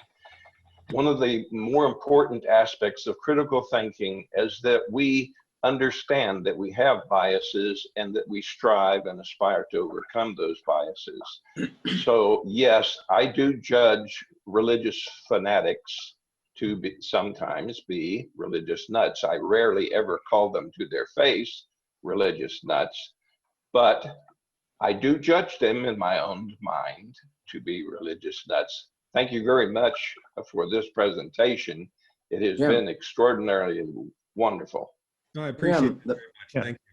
One of the more important aspects of critical thinking is that we understand that we have biases and that we strive and aspire to overcome those biases. So yes, I do judge religious fanatics to sometimes be religious nuts. I rarely ever call them to their face religious nuts, but I do judge them in my own mind to be religious nuts. Thank you very much for this presentation. It has been extraordinarily wonderful. No, I appreciate it very much. Yeah. Thank you.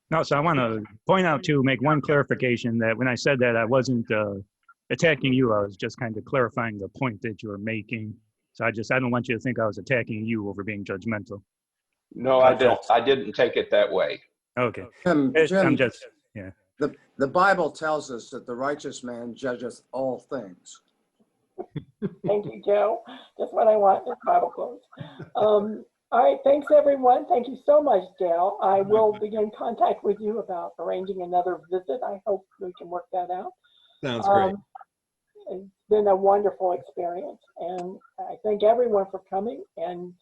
No, so I want to point out to make one clarification that when I said that, I wasn't attacking you. I was just kind of clarifying the point that you were making. So I don't want you to think I was attacking you over being judgmental. No, I don't. I didn't take it that way. Okay. Jim, I'm just, yeah. The Bible tells us that the righteous man judgeth all things. Thank you, Joe. That's what I want, this Bible quote. All right, thanks everyone. Thank you so much, Dale. I will begin contact with you about arranging another visit. I hope we can work that out. Sounds great. It's been a wonderful experience, and I thank everyone for coming. And